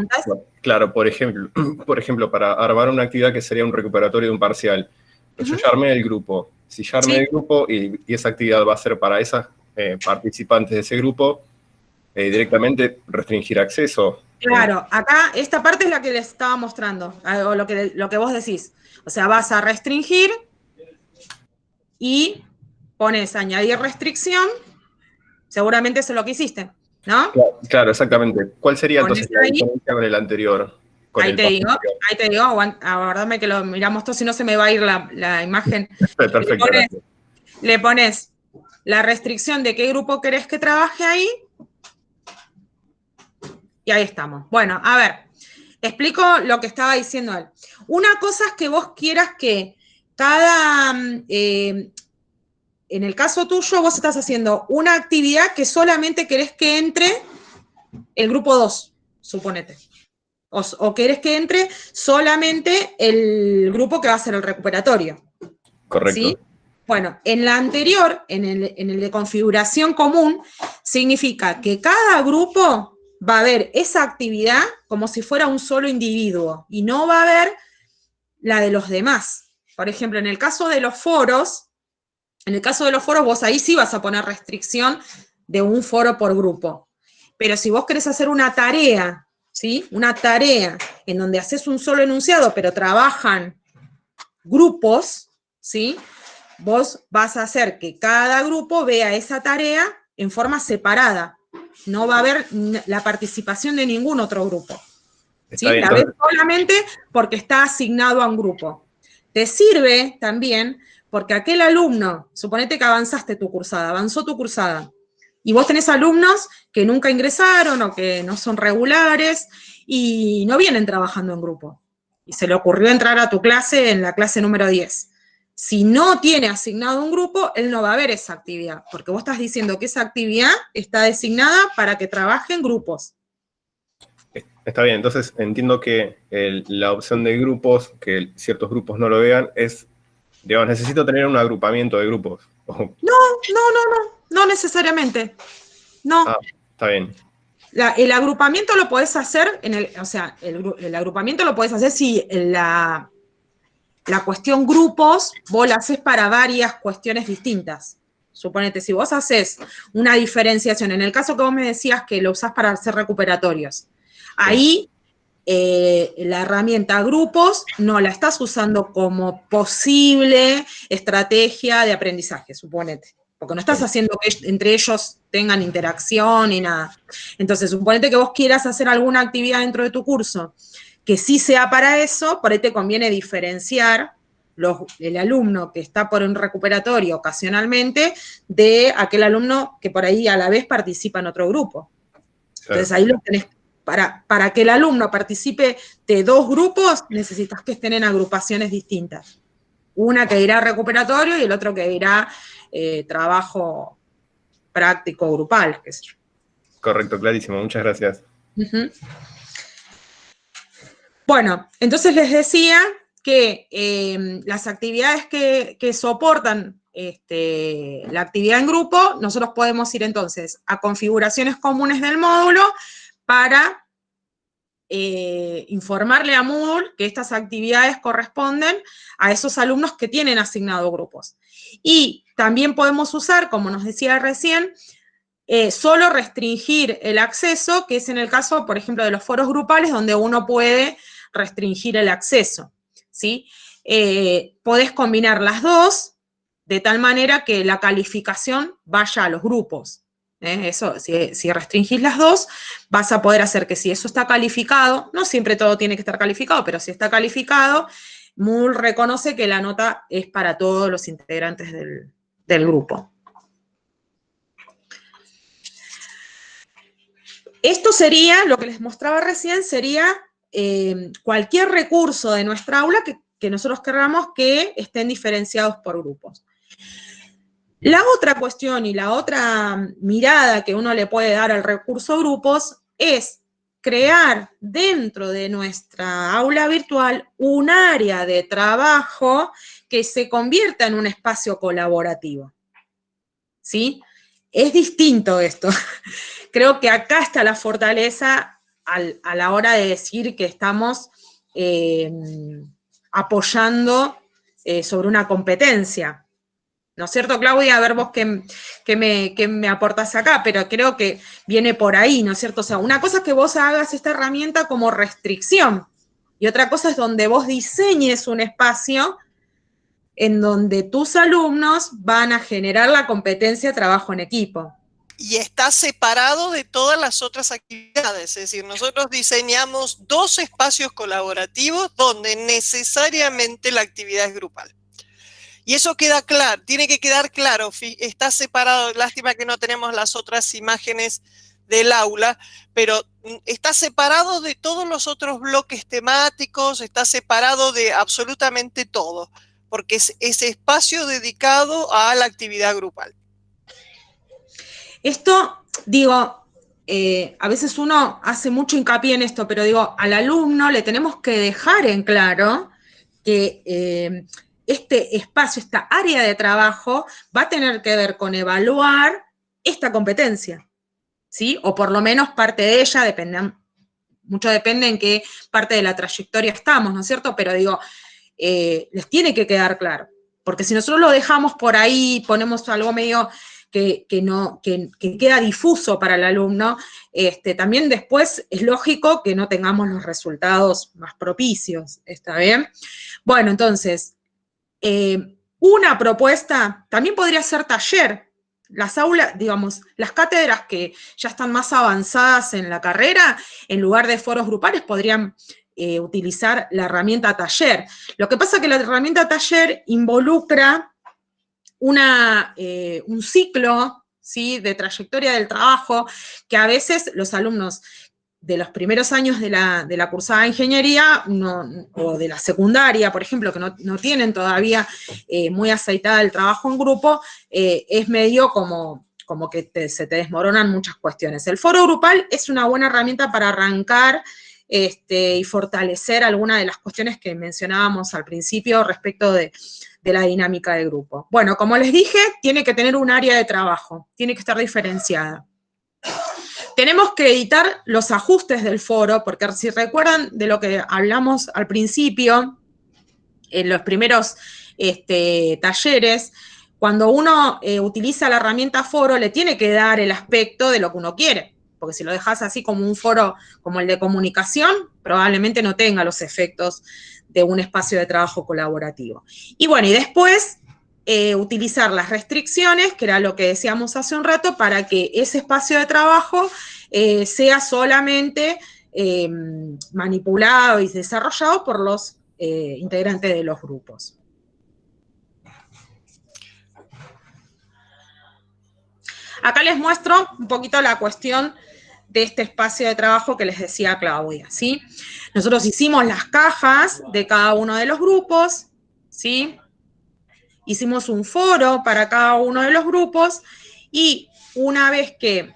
claro, por ejemplo, para armar una actividad que sería un recuperatorio de un parcial, yo ya armé el grupo. Si ya armé el grupo y esa actividad va a ser para esas participantes de ese grupo, directamente restringir acceso. Claro, acá esta parte es la que les estaba mostrando, o lo que vos decís. O sea, vas a restringir y pones añadir restricción, seguramente eso es lo que hiciste, ¿no? Claro, exactamente. ¿Cuál sería entonces la diferencia con el anterior? Ahí te digo, aguardame que lo miramos todo, si no se me va a ir la imagen. Perfecto. Le pones la restricción de qué grupo querés que trabaje ahí, y ahí estamos. Bueno, a ver, explico lo que estaba diciendo él. Una cosa es que vos quieras que en el caso tuyo, vos estás haciendo una actividad que solamente querés que entre el grupo 2, suponete. O querés que entre solamente el grupo que va a ser el recuperatorio. Correcto. ¿Sí? Bueno, en la anterior, en el de configuración común, significa que cada grupo va a ver esa actividad como si fuera un solo individuo y no va a ver la de los demás. Por ejemplo, en el caso de los foros, vos ahí sí vas a poner restricción de un foro por grupo. Pero si vos querés hacer una tarea, ¿sí? Una tarea en donde haces un solo enunciado, pero trabajan grupos, ¿sí? Vos vas a hacer que cada grupo vea esa tarea en forma separada. No va a haber la participación de ningún otro grupo. ¿Sí? La ves solamente porque está asignado a un grupo. Te sirve también porque aquel alumno, suponete que avanzó tu cursada, y vos tenés alumnos que nunca ingresaron o que no son regulares y no vienen trabajando en grupo. Y se le ocurrió entrar a tu clase en la clase número 10. Si no tiene asignado un grupo, él no va a ver esa actividad, porque vos estás diciendo que esa actividad está designada para que trabaje en grupos. Está bien, entonces entiendo que la opción de grupos, que ciertos grupos no lo vean, es Digamos, necesito tener un agrupamiento de grupos. No necesariamente. No. Ah, está bien. El agrupamiento lo podés hacer, el agrupamiento lo podés hacer si la cuestión grupos vos la haces para varias cuestiones distintas. Suponete, si vos haces una diferenciación, en el caso que vos me decías que lo usás para hacer recuperatorios, ahí la herramienta grupos no la estás usando como posible estrategia de aprendizaje, suponete. Porque no estás haciendo que entre ellos tengan interacción ni nada. Entonces, suponete que vos quieras hacer alguna actividad dentro de tu curso que sí sea para eso, por ahí te conviene diferenciar el alumno que está por un recuperatorio ocasionalmente de aquel alumno que por ahí a la vez participa en otro grupo. Entonces, ahí lo tenés. Para que el alumno participe de dos grupos, necesitas que estén en agrupaciones distintas. Una que irá recuperatorio y el otro que irá trabajo práctico grupal, qué sé yo. Correcto, clarísimo, muchas gracias. Bueno, entonces les decía que las actividades que soportan la actividad en grupo, nosotros podemos ir entonces a configuraciones comunes del módulo para informarle a Moodle que estas actividades corresponden a esos alumnos que tienen asignado grupos. Y también podemos usar, como nos decía recién, solo restringir el acceso, que es en el caso, por ejemplo, de los foros grupales, donde uno puede restringir el acceso, ¿sí? Podés combinar las dos, de tal manera que la calificación vaya a los grupos. Eso, si restringís las dos, vas a poder hacer que si eso está calificado, no siempre todo tiene que estar calificado, pero si está calificado, Moodle reconoce que la nota es para todos los integrantes del grupo. Esto sería, lo que les mostraba recién, sería cualquier recurso de nuestra aula que nosotros queramos que estén diferenciados por grupos. La otra cuestión y la otra mirada que uno le puede dar al recurso grupos es crear dentro de nuestra aula virtual un área de trabajo que se convierta en un espacio colaborativo. ¿Sí? Es distinto esto. Creo que acá está la fortaleza a la hora de decir que estamos apoyando sobre una competencia. ¿No es cierto, Claudia? A ver vos qué me aportás acá, pero creo que viene por ahí, ¿no es cierto? O sea, una cosa es que vos hagas esta herramienta como restricción, y otra cosa es donde vos diseñes un espacio en donde tus alumnos van a generar la competencia de trabajo en equipo. Y está separado de todas las otras actividades, es decir, nosotros diseñamos dos espacios colaborativos donde necesariamente la actividad es grupal. Y eso queda claro, tiene que quedar claro, está separado, lástima que no tenemos las otras imágenes del aula, pero está separado de todos los otros bloques temáticos, está separado de absolutamente todo, porque es ese espacio dedicado a la actividad grupal. Esto, digo, a veces uno hace mucho hincapié en esto, pero digo, al alumno le tenemos que dejar en claro que este espacio, esta área de trabajo, va a tener que ver con evaluar esta competencia, ¿sí? O por lo menos parte de ella, mucho depende en qué parte de la trayectoria estamos, ¿no es cierto? Pero digo, les tiene que quedar claro, porque si nosotros lo dejamos por ahí, ponemos algo medio que queda difuso para el alumno, también después es lógico que no tengamos los resultados más propicios, ¿está bien? Bueno, entonces, una propuesta también podría ser taller. Las aulas, digamos, las cátedras que ya están más avanzadas en la carrera, en lugar de foros grupales, podrían utilizar la herramienta taller. Lo que pasa es que la herramienta taller involucra un ciclo, ¿sí?, de trayectoria del trabajo, que a veces los alumnos de los primeros años de la cursada de ingeniería, o de la secundaria, por ejemplo, que no tienen todavía muy aceitada el trabajo en grupo, es medio como que se te desmoronan muchas cuestiones. El foro grupal es una buena herramienta para arrancar y fortalecer algunas de las cuestiones que mencionábamos al principio respecto de la dinámica de grupo. Bueno, como les dije, tiene que tener un área de trabajo, tiene que estar diferenciada. Tenemos que editar los ajustes del foro, porque si recuerdan de lo que hablamos al principio, en los primeros talleres, cuando uno utiliza la herramienta foro, le tiene que dar el aspecto de lo que uno quiere, porque si lo dejas así como un foro como el de comunicación, probablemente no tenga los efectos de un espacio de trabajo colaborativo. Y bueno, y después utilizar las restricciones, que era lo que decíamos hace un rato, para que ese espacio de trabajo sea solamente manipulado y desarrollado por los integrantes de los grupos. Acá les muestro un poquito la cuestión de este espacio de trabajo que les decía Claudia, ¿sí? Nosotros hicimos las cajas de cada uno de los grupos, ¿sí? Hicimos un foro para cada uno de los grupos y una vez que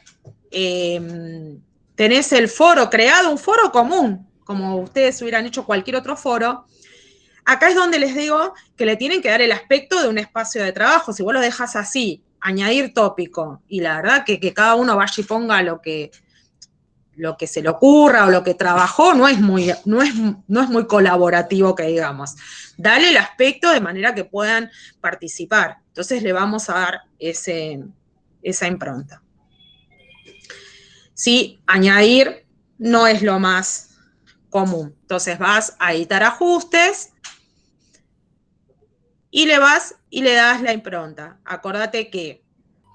tenés el foro creado, un foro común, como ustedes hubieran hecho cualquier otro foro, acá es donde les digo que le tienen que dar el aspecto de un espacio de trabajo. Si vos lo dejas así, añadir tópico, y la verdad que cada uno vaya y ponga lo que se le ocurra o lo que trabajó, no es muy colaborativo, que digamos. Dale el aspecto de manera que puedan participar. Entonces le vamos a dar esa impronta. Sí, añadir no es lo más común. Entonces vas a editar ajustes y le vas y le das la impronta. Acordate que,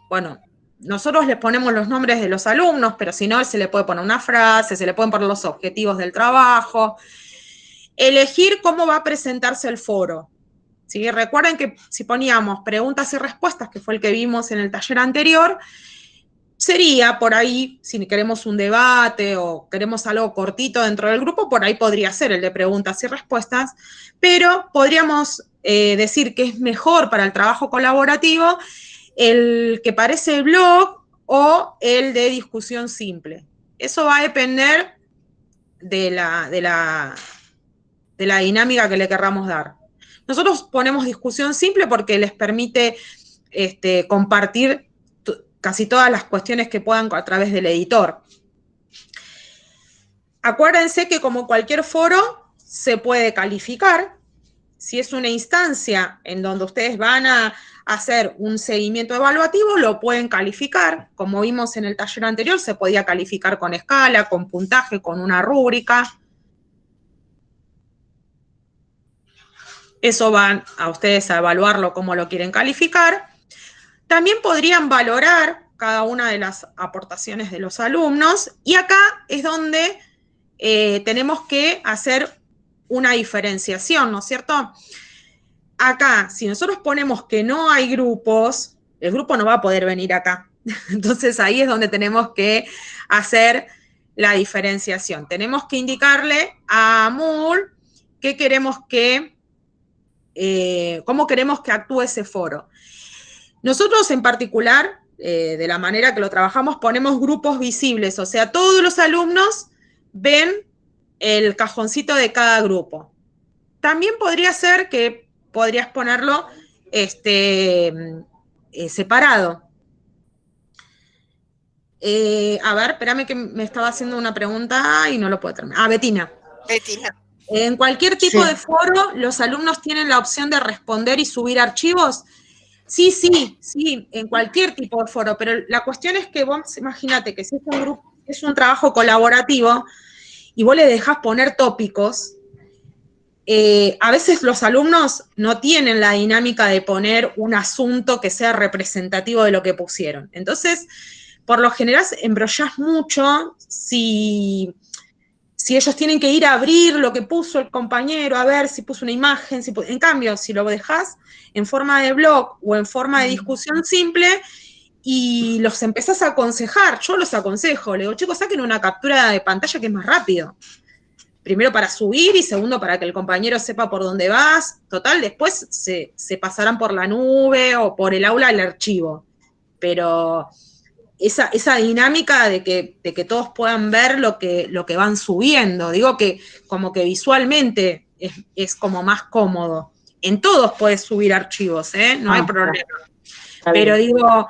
bueno, nosotros les ponemos los nombres de los alumnos, pero si no, se le puede poner una frase, se le pueden poner los objetivos del trabajo. Elegir cómo va a presentarse el foro. ¿Sí? Recuerden que si poníamos preguntas y respuestas, que fue el que vimos en el taller anterior, sería por ahí, si queremos un debate o queremos algo cortito dentro del grupo, por ahí podría ser el de preguntas y respuestas, pero podríamos decir que es mejor para el trabajo colaborativo el que parece el blog o el de discusión simple. Eso va a depender de la dinámica que le querramos dar. Nosotros ponemos discusión simple porque les permite compartir casi todas las cuestiones que puedan a través del editor. Acuérdense que como cualquier foro se puede calificar. Si es una instancia en donde ustedes van a hacer un seguimiento evaluativo, lo pueden calificar. Como vimos en el taller anterior, se podía calificar con escala, con puntaje, con una rúbrica. Eso van a ustedes a evaluarlo como lo quieren calificar. También podrían valorar cada una de las aportaciones de los alumnos. Y acá es donde tenemos que hacer una diferenciación, ¿no es cierto? Acá, si nosotros ponemos que no hay grupos, el grupo no va a poder venir acá. Entonces ahí es donde tenemos que hacer la diferenciación. Tenemos que indicarle a Moodle qué queremos cómo queremos que actúe ese foro. Nosotros en particular, de la manera que lo trabajamos, ponemos grupos visibles, o sea, todos los alumnos ven el cajoncito de cada grupo. También podría ser que podrías ponerlo separado. A ver, espérame que me estaba haciendo una pregunta y no lo puedo terminar. Ah, Betina. Betina. En cualquier tipo de foro, ¿los alumnos tienen la opción de responder y subir archivos? Sí, en cualquier tipo de foro, pero la cuestión es que vos, imagínate que si es un grupo, es un trabajo colaborativo y vos le dejás poner tópicos, a veces los alumnos no tienen la dinámica de poner un asunto que sea representativo de lo que pusieron. Entonces, por lo general, embrollás mucho si ellos tienen que ir a abrir lo que puso el compañero, a ver si puso una imagen. En cambio, si lo dejás en forma de blog o en forma de discusión simple y los empezás a aconsejar, yo los aconsejo, le digo, chicos, saquen una captura de pantalla que es más rápido. Primero para subir y segundo para que el compañero sepa por dónde vas. Total, después se pasarán por la nube o por el aula el archivo. Pero esa dinámica de que todos puedan ver lo que van subiendo. Digo que como que visualmente es como más cómodo. En todos puedes subir archivos, no hay problema. Pero digo,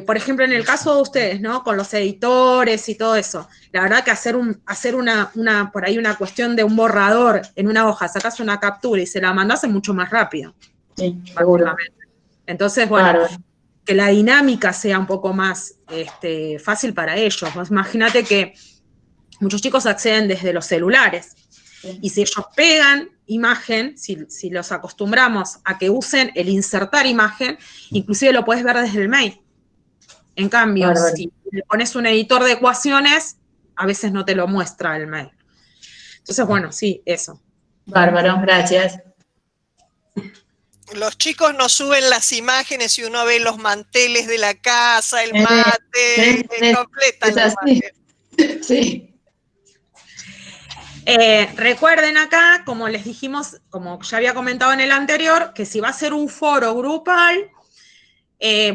por ejemplo, en el caso de ustedes, ¿no? Con los editores y todo eso, la verdad que hacer por ahí una cuestión de un borrador en una hoja, sacas una captura y se la mandás es mucho más rápido. Sí, seguro. Entonces, bueno, claro, que la dinámica sea un poco más fácil para ellos. Imagínate que muchos chicos acceden desde los celulares, y si ellos pegan imagen, si los acostumbramos a que usen el insertar imagen, inclusive lo puedes ver desde el mail. En cambio, si le pones un editor de ecuaciones, a veces no te lo muestra el mail. Entonces, bueno, sí, eso. Bárbaro, gracias. Los chicos nos suben las imágenes y uno ve los manteles de la casa, el mate, completan la imagen. Sí. Recuerden acá, como les dijimos, como ya había comentado en el anterior, que si va a ser un foro grupal,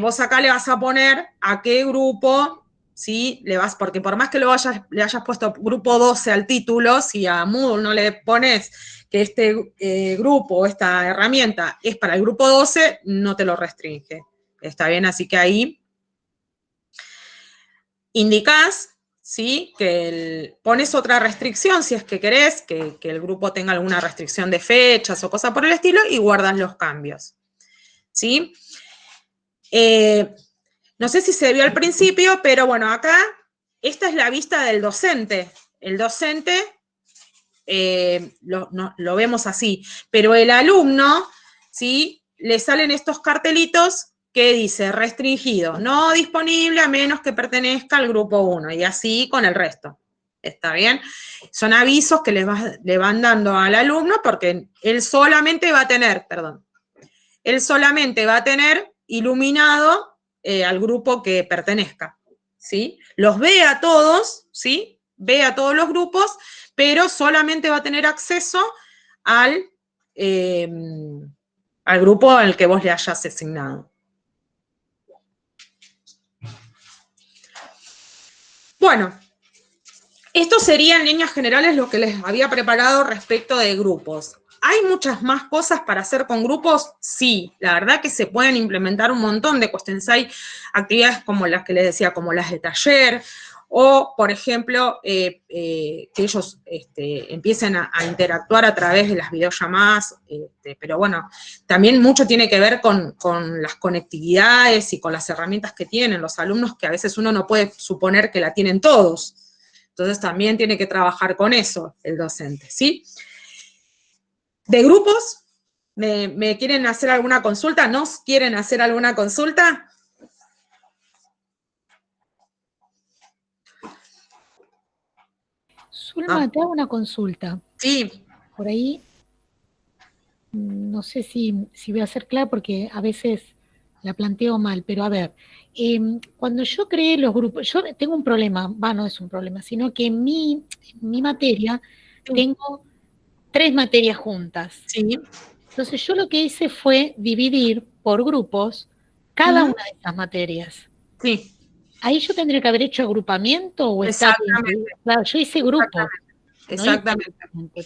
vos acá le vas a poner a qué grupo, ¿sí? Porque por más que le hayas puesto grupo 12 al título, si a Moodle no le pones que este grupo o esta herramienta es para el grupo 12, no te lo restringe. ¿Está bien? Así que ahí indicás, ¿sí? Que pones otra restricción si es que querés, que el grupo tenga alguna restricción de fechas o cosas por el estilo, y guardas los cambios, ¿sí? No sé si se vio al principio, pero bueno, acá, esta es la vista del docente. El docente lo vemos así, pero el alumno, ¿sí? Le salen estos cartelitos que dice restringido, no disponible a menos que pertenezca al grupo 1, y así con el resto. ¿Está bien? Son avisos que le van dando al alumno porque él solamente va a tener iluminado al grupo que pertenezca, ¿sí? Los ve a todos, ¿sí? Ve a todos los grupos, pero solamente va a tener acceso al grupo al que vos le hayas asignado. Bueno, esto sería en líneas generales lo que les había preparado respecto de grupos. ¿Hay muchas más cosas para hacer con grupos? Sí, la verdad que se pueden implementar un montón de cuestiones. Hay actividades como las que les decía, como las de taller, o, por ejemplo, que ellos empiecen a interactuar a través de las videollamadas, pero bueno, también mucho tiene que ver con las conectividades y con las herramientas que tienen los alumnos, que a veces uno no puede suponer que la tienen todos. Entonces también tiene que trabajar con eso el docente, ¿sí? ¿De grupos? ¿Me quieren hacer alguna consulta? ¿Nos quieren hacer alguna consulta? Zulma, te hago una consulta. Sí. Por ahí, no sé si voy a ser clara porque a veces la planteo mal, pero a ver, cuando yo creé los grupos, yo tengo un problema, no es un problema, sino que en mi materia tengo 3 materias juntas. Sí. Entonces yo lo que hice fue dividir por grupos cada una de esas materias. Sí. ¿Ahí yo tendría que haber hecho agrupamiento o exactamente? Claro, yo hice grupo. Exactamente.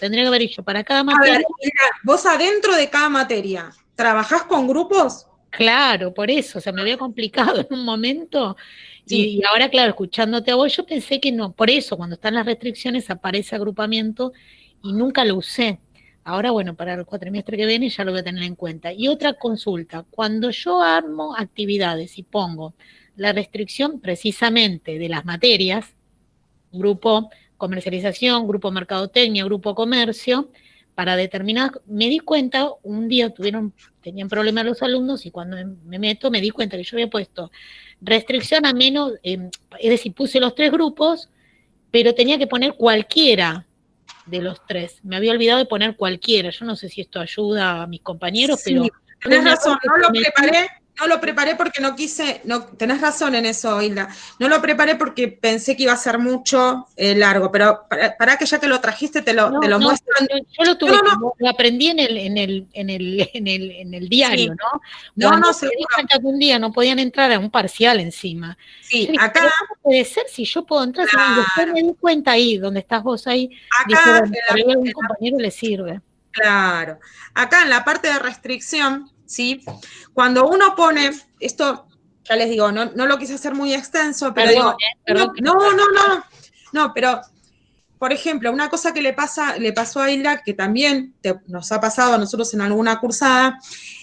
Tendría que haber hecho para cada materia. A ver, mira, vos adentro de cada materia, ¿trabajás con grupos? Claro, por eso, o sea, me había complicado en un momento. Sí. Y ahora, claro, escuchándote a vos, yo pensé que no. Por eso, cuando están las restricciones, aparece agrupamiento y nunca lo usé. Ahora, bueno, para el cuatrimestre que viene ya lo voy a tener en cuenta. Y otra consulta, cuando yo armo actividades y pongo la restricción precisamente de las materias, grupo comercialización, grupo mercadotecnia, grupo comercio, para determinar, me di cuenta, un día tenían problemas los alumnos y cuando me meto me di cuenta que yo había puesto restricción a menos, es decir, puse los 3 grupos, pero tenía que poner cualquiera de los 3. Me había olvidado de poner cualquiera. Yo no sé si esto ayuda a mis compañeros, sí, pero... Tenés razón, No lo preparé porque no quise, no, tenés razón en eso, Hilda. No lo preparé porque pensé que iba a ser mucho largo, pero para que ya que lo trajiste te lo muestro. Yo lo tuve, lo aprendí en el diario, Sí. ¿no? No, seguro. Que un día no podían entrar a un parcial encima. Sí, yo dije, acá. ¿cómo puede ser si yo puedo entrar? Claro. Y después me di cuenta ahí, donde estás vos ahí, Acá, dije, bueno, por ahí a algún compañero le sirve. Claro. Acá en la parte de restricción, ¿sí? Cuando uno pone, esto, ya les digo, no lo quise hacer muy extenso, pero perdón. No, pero, por ejemplo, una cosa que le pasó a Hilda, que también nos ha pasado a nosotros en alguna cursada,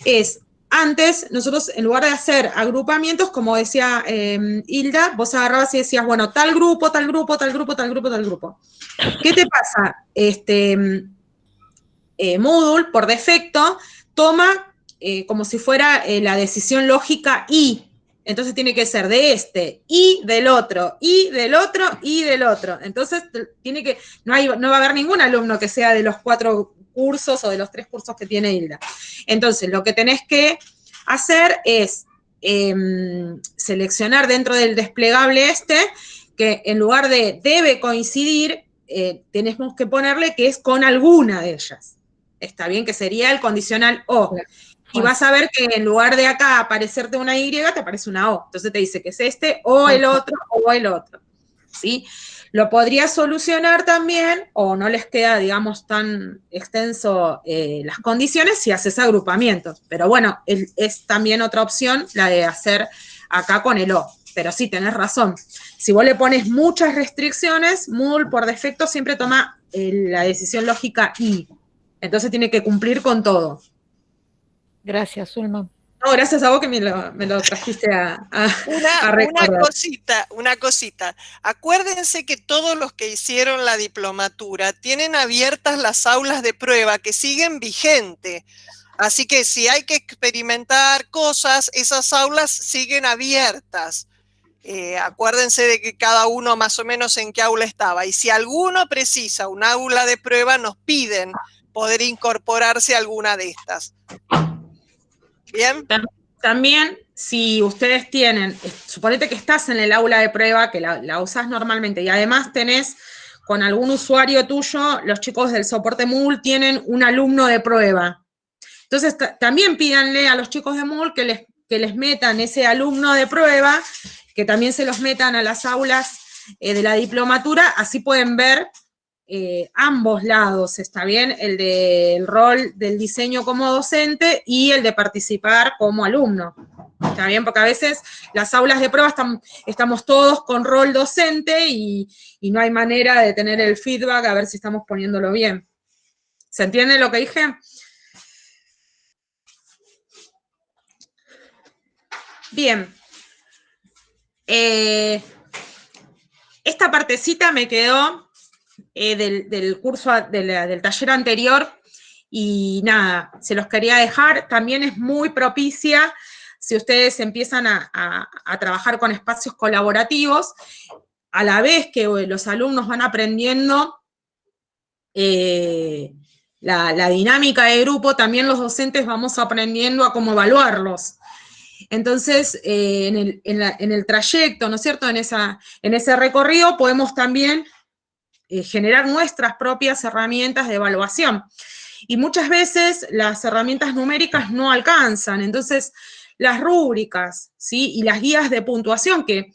es, antes, nosotros, en lugar de hacer agrupamientos, como decía Hilda, vos agarrabas y decías, bueno, tal grupo, tal grupo, tal grupo, tal grupo, tal grupo. ¿Qué te pasa? Moodle, por defecto, toma como si fuera la decisión lógica y. Entonces tiene que ser de este, y del otro, y del otro, y del otro. Entonces tiene que, no va a haber ningún alumno que sea de los 4 cursos o de los 3 cursos que tiene Hilda. Entonces lo que tenés que hacer es seleccionar dentro del desplegable que en lugar de debe coincidir, tenemos que ponerle que es con alguna de ellas. Está bien, que sería el condicional o. Y vas a ver que en lugar de acá aparecerte una Y, te aparece una O. Entonces te dice que es este, o el otro, o el otro. ¿Sí? Lo podría solucionar también, o no les queda, digamos, tan extenso las condiciones si haces agrupamientos. Pero bueno, es también otra opción la de hacer acá con el O. Pero sí, tenés razón. Si vos le pones muchas restricciones, Moodle por defecto siempre toma la decisión lógica Y. Entonces tiene que cumplir con todo. Gracias, Zulma. No, gracias a vos que me lo trajiste a recordar. Una cosita. Acuérdense que todos los que hicieron la diplomatura tienen abiertas las aulas de prueba que siguen vigente. Así que si hay que experimentar cosas, esas aulas siguen abiertas. Acuérdense de que cada uno más o menos en qué aula estaba. Y si alguno precisa un aula de prueba, nos piden poder incorporarse a alguna de estas. ¿Bien? También, si ustedes tienen, suponete que estás en el aula de prueba, que la usás normalmente, y además tenés con algún usuario tuyo, los chicos del soporte Moodle tienen un alumno de prueba. Entonces, también pídanle a los chicos de Moodle que les metan ese alumno de prueba, que también se los metan a las aulas de la diplomatura, así pueden ver ambos lados, ¿está bien? El del rol del diseño como docente y el de participar como alumno, ¿está bien? Porque a veces las aulas de prueba estamos todos con rol docente y no hay manera de tener el feedback a ver si estamos poniéndolo bien. ¿Se entiende lo que dije? Bien. Esta partecita me quedó del curso, del taller anterior, y nada, se los quería dejar. También es muy propicia si ustedes empiezan a trabajar con espacios colaborativos, a la vez que los alumnos van aprendiendo la dinámica de grupo, también los docentes vamos aprendiendo a cómo evaluarlos. Entonces, en el trayecto, ¿no es cierto?, en ese recorrido podemos también generar nuestras propias herramientas de evaluación. Y muchas veces las herramientas numéricas no alcanzan, entonces las rúbricas, ¿sí?, y las guías de puntuación, que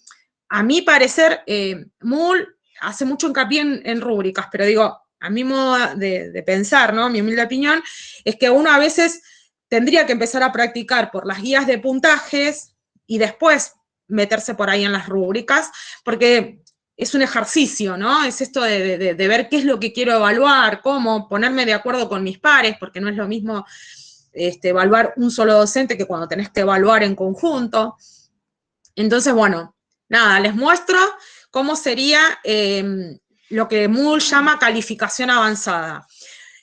a mi parecer Moodle hace mucho hincapié en rúbricas, pero digo, a mi modo de pensar, ¿no?, mi humilde opinión, es que uno a veces tendría que empezar a practicar por las guías de puntajes y después meterse por ahí en las rúbricas, porque es un ejercicio, ¿no? Es esto de ver qué es lo que quiero evaluar, cómo ponerme de acuerdo con mis pares, porque no es lo mismo evaluar un solo docente que cuando tenés que evaluar en conjunto. Entonces, bueno, nada, les muestro cómo sería lo que Moodle llama calificación avanzada.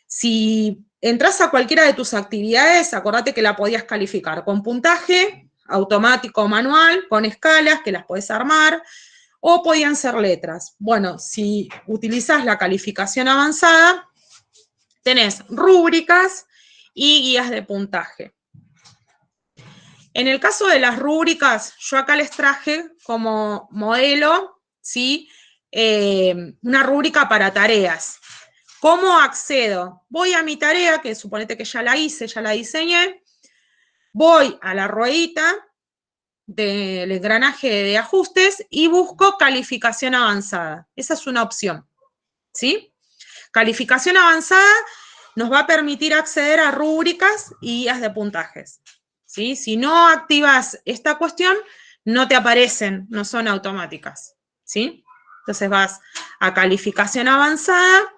Si entras a cualquiera de tus actividades, acordate que la podías calificar con puntaje, automático o manual, con escalas que las podés armar, o podían ser letras. Bueno, si utilizas la calificación avanzada, tenés rúbricas y guías de puntaje. En el caso de las rúbricas, yo acá les traje como modelo, ¿sí? Una rúbrica para tareas. ¿Cómo accedo? Voy a mi tarea, que suponete que ya la hice, ya la diseñé, voy a la ruedita del engranaje de ajustes y busco calificación avanzada. Esa es una opción, ¿sí? Calificación avanzada nos va a permitir acceder a rúbricas y guías de puntajes, ¿sí? Si no activas esta cuestión, no te aparecen, no son automáticas, ¿sí? Entonces vas a calificación avanzada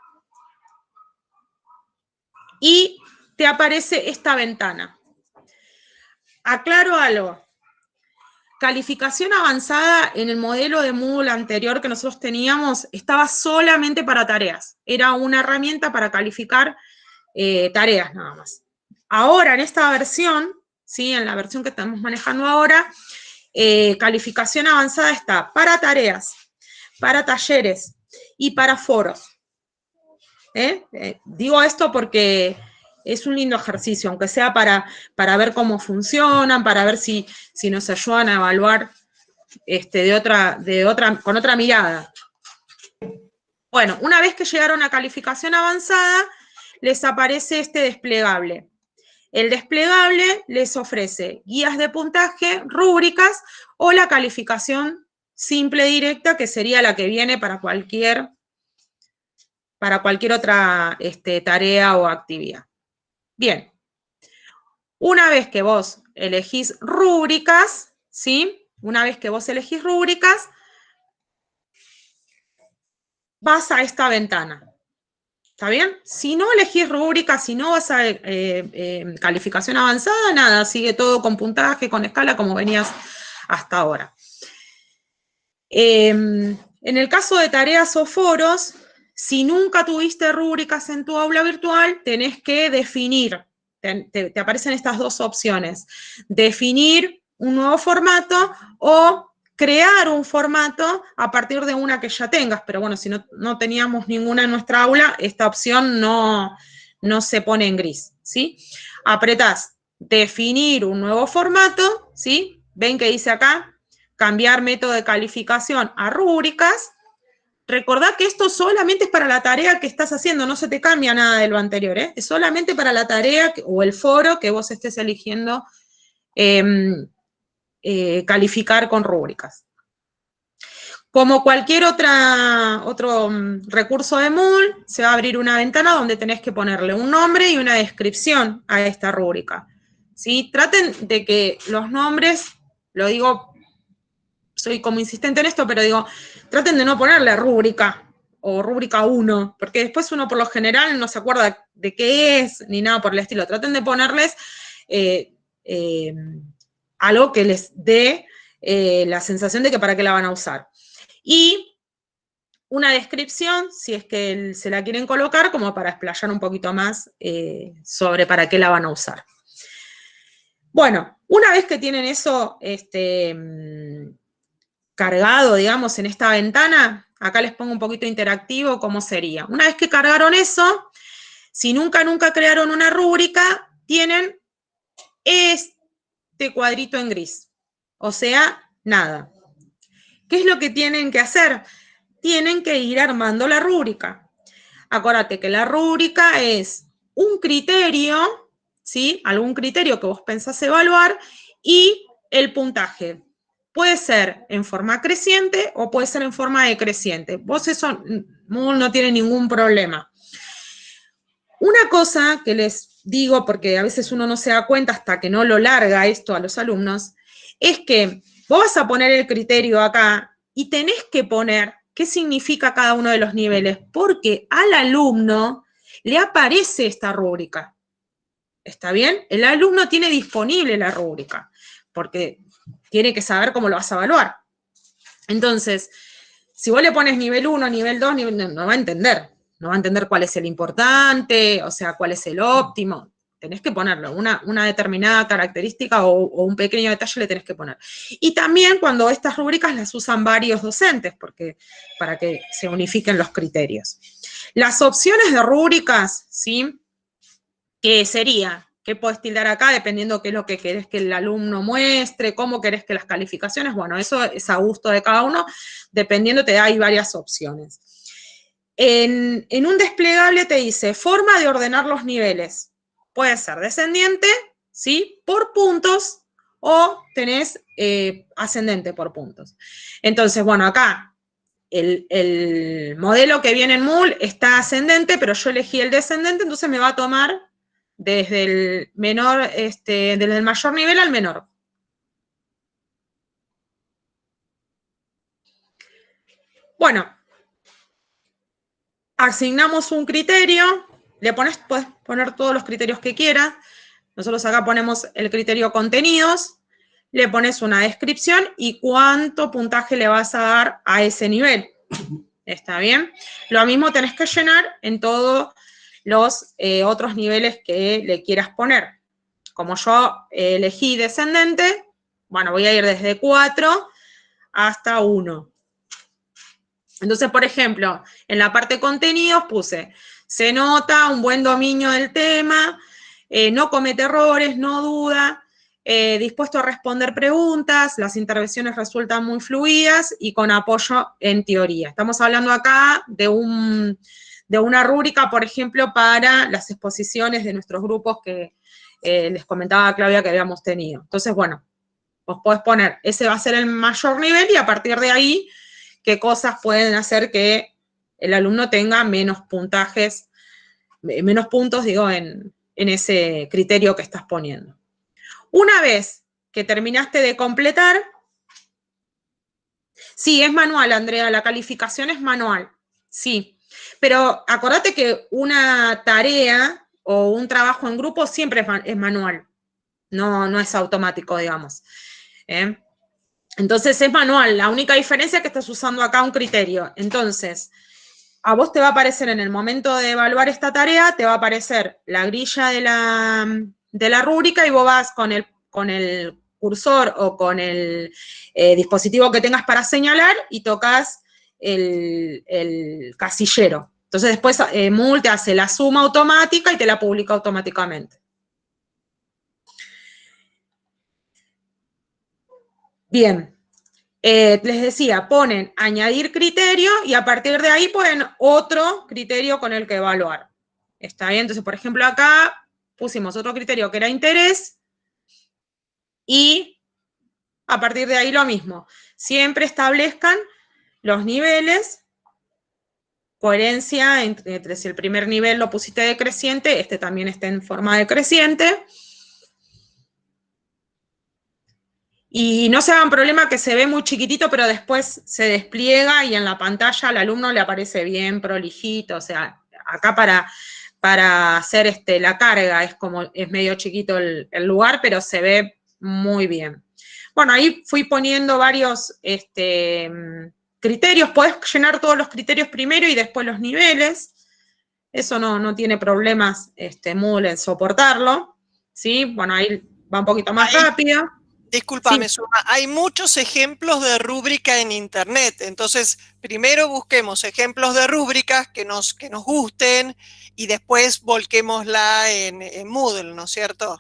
y te aparece esta ventana. Aclaro algo. Calificación avanzada en el modelo de Moodle anterior que nosotros teníamos estaba solamente para tareas. Era una herramienta para calificar tareas nada más. Ahora, en esta versión, ¿sí? En la versión que estamos manejando ahora, calificación avanzada está para tareas, para talleres y para foros. Digo esto porque es un lindo ejercicio, aunque sea para ver cómo funcionan, para ver si nos ayudan a evaluar con otra mirada. Bueno, una vez que llegaron a calificación avanzada, les aparece este desplegable. El desplegable les ofrece guías de puntaje, rúbricas o la calificación simple directa, que sería la que viene para cualquier otra tarea o actividad. Bien, una vez que vos elegís rúbricas, ¿sí? Una vez que vos elegís rúbricas, vas a esta ventana. ¿Está bien? Si no elegís rúbricas, si no vas a calificación avanzada, nada, sigue todo con puntaje, con escala, como venías hasta ahora. En el caso de tareas o foros, si nunca tuviste rúbricas en tu aula virtual, tenés que definir, te aparecen estas dos opciones, definir un nuevo formato o crear un formato a partir de una que ya tengas, pero bueno, si no teníamos ninguna en nuestra aula, esta opción no se pone en gris, ¿sí? Apretás definir un nuevo formato, ¿sí? Ven que dice acá, cambiar método de calificación a rúbricas. Recordá que esto solamente es para la tarea que estás haciendo, no se te cambia nada de lo anterior, ¿eh? Es solamente para la tarea o el foro que vos estés eligiendo calificar con rúbricas. Como cualquier otro recurso de Moodle, se va a abrir una ventana donde tenés que ponerle un nombre y una descripción a esta rúbrica, ¿sí? Traten de que los nombres, lo digo, soy como insistente en esto, pero digo, traten de no ponerle rúbrica o rúbrica 1, porque después uno por lo general no se acuerda de qué es, ni nada por el estilo. Traten de ponerles algo que les dé la sensación de que para qué la van a usar. Y una descripción, si es que se la quieren colocar, como para explayar un poquito más sobre para qué la van a usar. Bueno, una vez que tienen eso cargado, digamos, en esta ventana, acá les pongo un poquito interactivo cómo sería. Una vez que cargaron eso, si nunca crearon una rúbrica, tienen este cuadrito en gris, o sea, nada. ¿Qué es lo que tienen que hacer? Tienen que ir armando la rúbrica. Acuérdate que la rúbrica es un criterio, ¿sí? Algún criterio que vos pensás evaluar y el puntaje. Puede ser en forma creciente o puede ser en forma decreciente. Vos eso no tiene ningún problema. Una cosa que les digo, porque a veces uno no se da cuenta hasta que no lo larga esto a los alumnos, es que vos vas a poner el criterio acá y tenés que poner qué significa cada uno de los niveles, porque al alumno le aparece esta rúbrica. ¿Está bien? El alumno tiene disponible la rúbrica, porque tiene que saber cómo lo vas a evaluar. Entonces, si vos le pones nivel 1, nivel 2, no va a entender. No va a entender cuál es el importante, o sea, cuál es el óptimo. Tenés que ponerlo, una determinada característica o un pequeño detalle le tenés que poner. Y también cuando estas rúbricas las usan varios docentes, para que se unifiquen los criterios. Las opciones de rúbricas, ¿sí? Que sería ¿Qué podés tildar acá? Dependiendo qué es lo que querés que el alumno muestre, cómo querés que las calificaciones, bueno, eso es a gusto de cada uno, dependiendo te da ahí varias opciones. En un desplegable te dice, forma de ordenar los niveles. Puede ser descendiente, ¿sí? Por puntos, o tenés ascendente por puntos. Entonces, bueno, acá el modelo que viene en MUL está ascendente, pero yo elegí el descendente, entonces me va a tomar desde el menor, desde el mayor nivel al menor. Bueno, asignamos un criterio, puedes poner todos los criterios que quieras. Nosotros acá ponemos el criterio contenidos, le pones una descripción y cuánto puntaje le vas a dar a ese nivel. ¿Está bien? Lo mismo tenés que llenar en todos los otros niveles que le quieras poner. Como yo elegí descendente, bueno, voy a ir desde 4 hasta 1. Entonces, por ejemplo, en la parte contenidos puse, se nota un buen dominio del tema, no comete errores, no duda, dispuesto a responder preguntas, las intervenciones resultan muy fluidas y con apoyo en teoría. Estamos hablando acá de una rúbrica, por ejemplo, para las exposiciones de nuestros grupos que les comentaba a Claudia que habíamos tenido. Entonces, bueno, vos podés poner, ese va a ser el mayor nivel y a partir de ahí, qué cosas pueden hacer que el alumno tenga menos puntajes, menos puntos, digo, en ese criterio que estás poniendo. Una vez que terminaste de completar, sí, es manual, Andrea, la calificación es manual, sí. Pero acordate que una tarea o un trabajo en grupo siempre es manual, no es automático, digamos. Entonces es manual, la única diferencia es que estás usando acá un criterio. Entonces, a vos te va a aparecer en el momento de evaluar esta tarea, te va a aparecer la grilla de la rúbrica y vos vas con el cursor o con el dispositivo que tengas para señalar y tocas el casillero. Entonces después MUL te hace la suma automática y te la publica automáticamente. Bien, les decía, ponen añadir criterio y a partir de ahí ponen otro criterio con el que evaluar. ¿Está bien? Entonces, por ejemplo, acá pusimos otro criterio que era interés y a partir de ahí lo mismo. Siempre establezcan los niveles, coherencia entre si el primer nivel lo pusiste decreciente, este también está en forma decreciente. Y no se hagan problema que se ve muy chiquitito, pero después se despliega y en la pantalla al alumno le aparece bien prolijito. O sea, acá para hacer la carga es medio chiquito el lugar, pero se ve muy bien. Bueno, ahí fui poniendo varios criterios. Podés llenar todos los criterios primero y después los niveles. Eso no tiene problemas Moodle en soportarlo. ¿Sí? Bueno, ahí va un poquito más rápido. Discúlpame, Sí. Zulma, hay muchos ejemplos de rúbrica en Internet, entonces primero busquemos ejemplos de rúbricas que nos gusten y después volquémosla en Moodle, ¿no es cierto?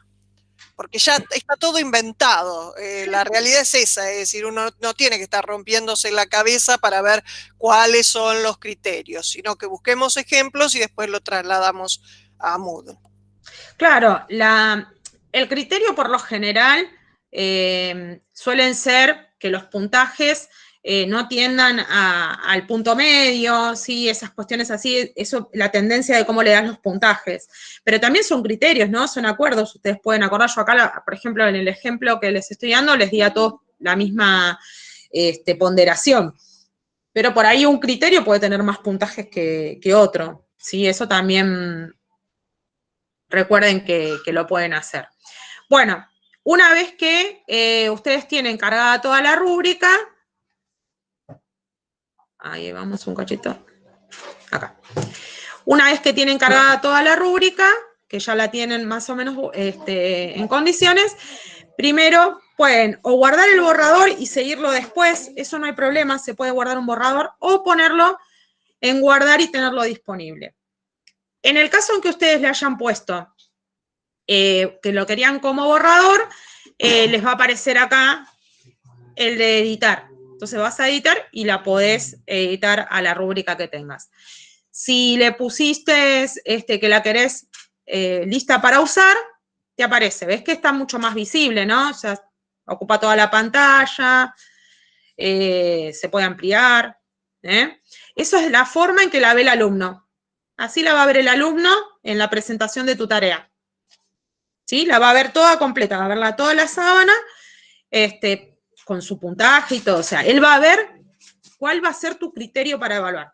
Porque ya está todo inventado, la realidad es esa, es decir, uno no tiene que estar rompiéndose la cabeza para ver cuáles son los criterios, sino que busquemos ejemplos y después lo trasladamos a Moodle. Claro, el criterio por lo general suelen ser que los puntajes no tiendan al punto medio, ¿sí? Esas cuestiones así, eso, la tendencia de cómo le das los puntajes. Pero también son criterios, ¿no? Son acuerdos, ustedes pueden acordar, yo acá, por ejemplo, en el ejemplo que les estoy dando, les di a todos la misma ponderación. Pero por ahí un criterio puede tener más puntajes que otro, ¿sí? Eso también recuerden que lo pueden hacer. Bueno, una vez que ustedes tienen cargada toda la rúbrica, ahí vamos un cachito, acá. Una vez que tienen cargada toda la rúbrica, que ya la tienen más o menos en condiciones, primero pueden o guardar el borrador y seguirlo después, eso no hay problema, se puede guardar un borrador, o ponerlo en guardar y tenerlo disponible. En el caso en que ustedes le hayan puesto que lo querían como borrador, les va a aparecer acá el de editar. Entonces vas a editar y la podés editar a la rúbrica que tengas. Si le pusiste que la querés lista para usar, te aparece. ¿Ves que está mucho más visible, no? O sea, ocupa toda la pantalla, se puede ampliar. Eso es la forma en que la ve el alumno. Así la va a ver el alumno en la presentación de tu tarea. ¿Sí? La va a ver toda completa, va a verla toda la sábana, con su puntaje y todo. O sea, él va a ver cuál va a ser tu criterio para evaluar.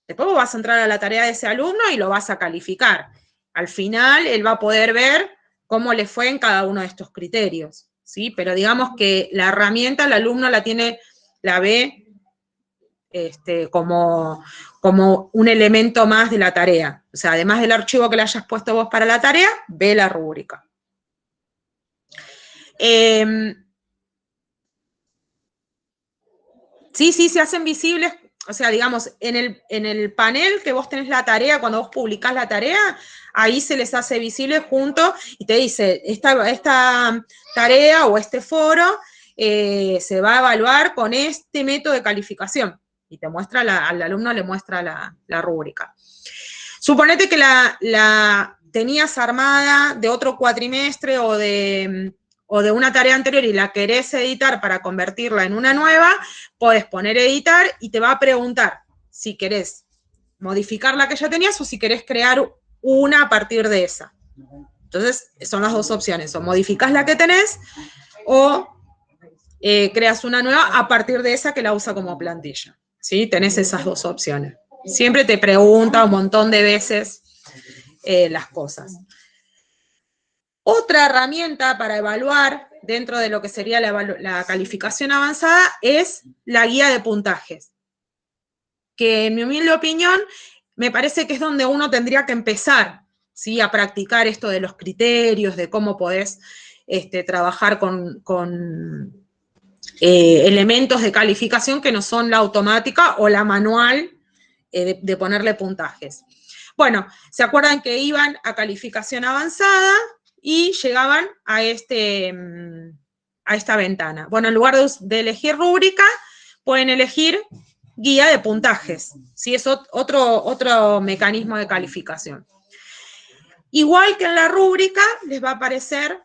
Después vos vas a entrar a la tarea de ese alumno y lo vas a calificar. Al final, él va a poder ver cómo le fue en cada uno de estos criterios, ¿sí? Pero digamos que la herramienta el alumno la ve como un elemento más de la tarea. O sea, además del archivo que le hayas puesto vos para la tarea, ve la rúbrica. Sí, se hacen visibles, o sea, digamos, en el panel que vos tenés la tarea, cuando vos publicás la tarea, ahí se les hace visible junto y te dice, esta tarea o este foro se va a evaluar con este método de calificación. Y te muestra, al alumno le muestra la rúbrica. Suponete que la tenías armada de otro cuatrimestre o de una tarea anterior y la querés editar para convertirla en una nueva, podés poner editar y te va a preguntar si querés modificar la que ya tenías o si querés crear una a partir de esa. Entonces, son las dos opciones, o modificás la que tenés o creas una nueva a partir de esa que la usa como plantilla. ¿Sí? Tenés esas dos opciones. Siempre te pregunta un montón de veces las cosas. Otra herramienta para evaluar dentro de lo que sería la calificación avanzada es la guía de puntajes, que en mi humilde opinión me parece que es donde uno tendría que empezar, ¿sí? A practicar esto de los criterios, de cómo podés trabajar con elementos de calificación que no son la automática o la manual de ponerle puntajes. Bueno, ¿se acuerdan que iban a calificación avanzada y llegaban a esta ventana? Bueno, en lugar de elegir rúbrica, pueden elegir guía de puntajes, ¿sí? Es otro mecanismo de calificación. Igual que en la rúbrica, les va a aparecer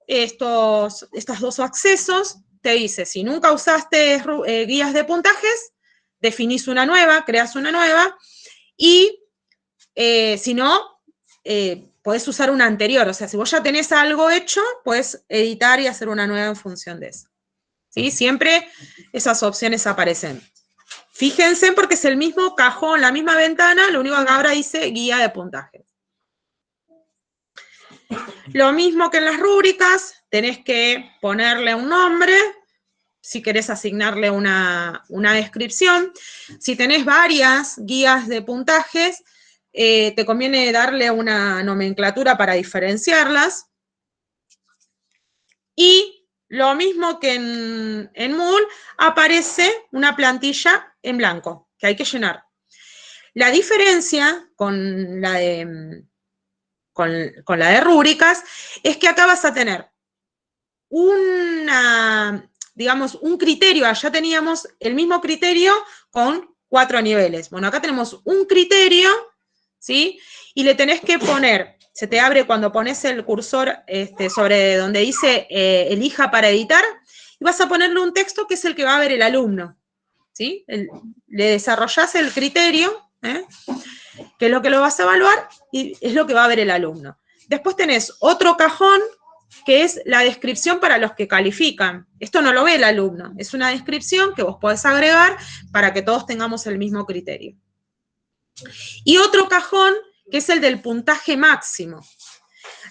estos dos accesos. Te dice, si nunca usaste guías de puntajes, definís una nueva, creas una nueva, y si no, podés usar una anterior. O sea, si vos ya tenés algo hecho, podés editar y hacer una nueva en función de eso. ¿Sí? Siempre esas opciones aparecen. Fíjense porque es el mismo cajón, la misma ventana, lo único que ahora dice guía de puntajes. Lo mismo que en las rúbricas, tenés que ponerle un nombre, si querés asignarle una descripción. Si tenés varias guías de puntajes, te conviene darle una nomenclatura para diferenciarlas. Y lo mismo que en Moodle, aparece una plantilla en blanco que hay que llenar. La diferencia con la de rúbricas es que acá vas a tener digamos, un criterio. Allá teníamos el mismo criterio con 4 niveles. Bueno, acá tenemos un criterio, ¿sí? Y le tenés que poner, se te abre cuando pones el cursor sobre donde dice elija para editar, y vas a ponerle un texto que es el que va a ver el alumno, ¿sí? Le desarrollás el criterio, que es lo que lo vas a evaluar, y es lo que va a ver el alumno. Después tenés otro cajón, que es la descripción para los que califican. Esto no lo ve el alumno, es una descripción que vos podés agregar para que todos tengamos el mismo criterio. Y otro cajón, que es el del puntaje máximo.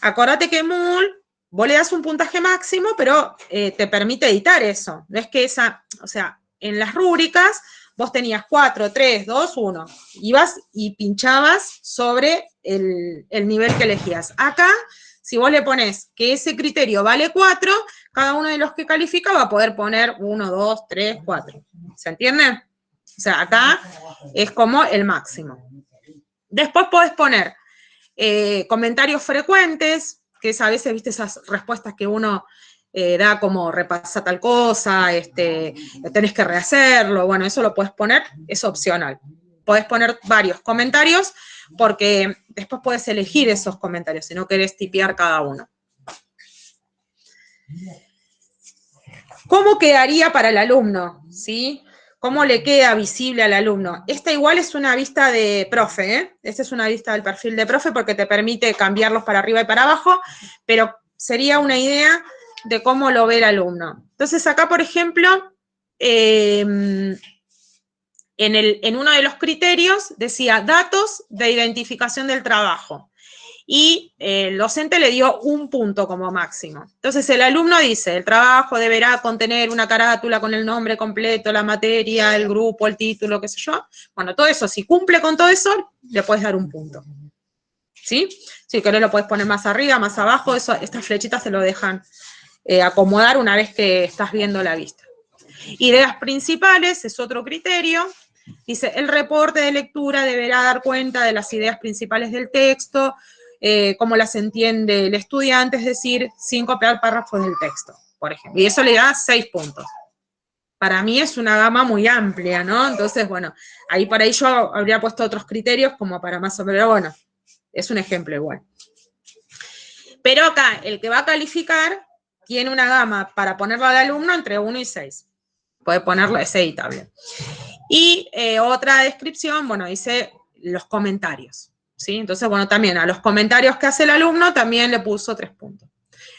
Acordate que en Moodle vos le das un puntaje máximo, pero te permite editar eso. No es que o sea, en las rúbricas vos tenías 4, 3, 2, 1. Ibas y pinchabas sobre el nivel que elegías. Acá, si vos le pones que ese criterio vale 4, cada uno de los que califica va a poder poner 1, 2, 3, 4. ¿Se entiende? O sea, acá es como el máximo. Después podés poner comentarios frecuentes, que es a veces, viste, esas respuestas que uno da como repasa tal cosa, tenés que rehacerlo, bueno, eso lo puedes poner, es opcional. Podés poner varios comentarios porque después puedes elegir esos comentarios si no querés tipear cada uno. ¿Cómo quedaría para el alumno? ¿Sí? ¿Cómo le queda visible al alumno? Esta igual es una vista de profe, ¿eh? Esta es una vista del perfil de profe porque te permite cambiarlos para arriba y para abajo, pero sería una idea de cómo lo ve el alumno. Entonces acá, por ejemplo, en uno de los criterios decía datos de identificación del trabajo. Y el docente le dio 1 punto como máximo. Entonces el alumno dice, el trabajo deberá contener una carátula con el nombre completo, la materia, el grupo, el título, qué sé yo. Bueno, todo eso, si cumple con todo eso, le puedes dar 1 punto. ¿Sí? Si querés lo puedes poner más arriba, más abajo, eso, estas flechitas se lo dejan acomodar una vez que estás viendo la vista. Ideas principales es otro criterio. Dice, el reporte de lectura deberá dar cuenta de las ideas principales del texto, cómo las entiende el estudiante, es decir, sin copiar párrafos del texto, por ejemplo. Y eso le da 6 puntos. Para mí es una gama muy amplia, ¿no? Entonces, bueno, ahí por ahí yo habría puesto otros criterios como para más o menos, pero bueno, es un ejemplo igual. Pero acá, el que va a calificar tiene una gama para ponerlo al alumno entre 1 y 6. Puede ponerlo, es editable. Y otra descripción, bueno, dice los comentarios. ¿Sí? Entonces, bueno, también a los comentarios que hace el alumno también le puso 3 puntos.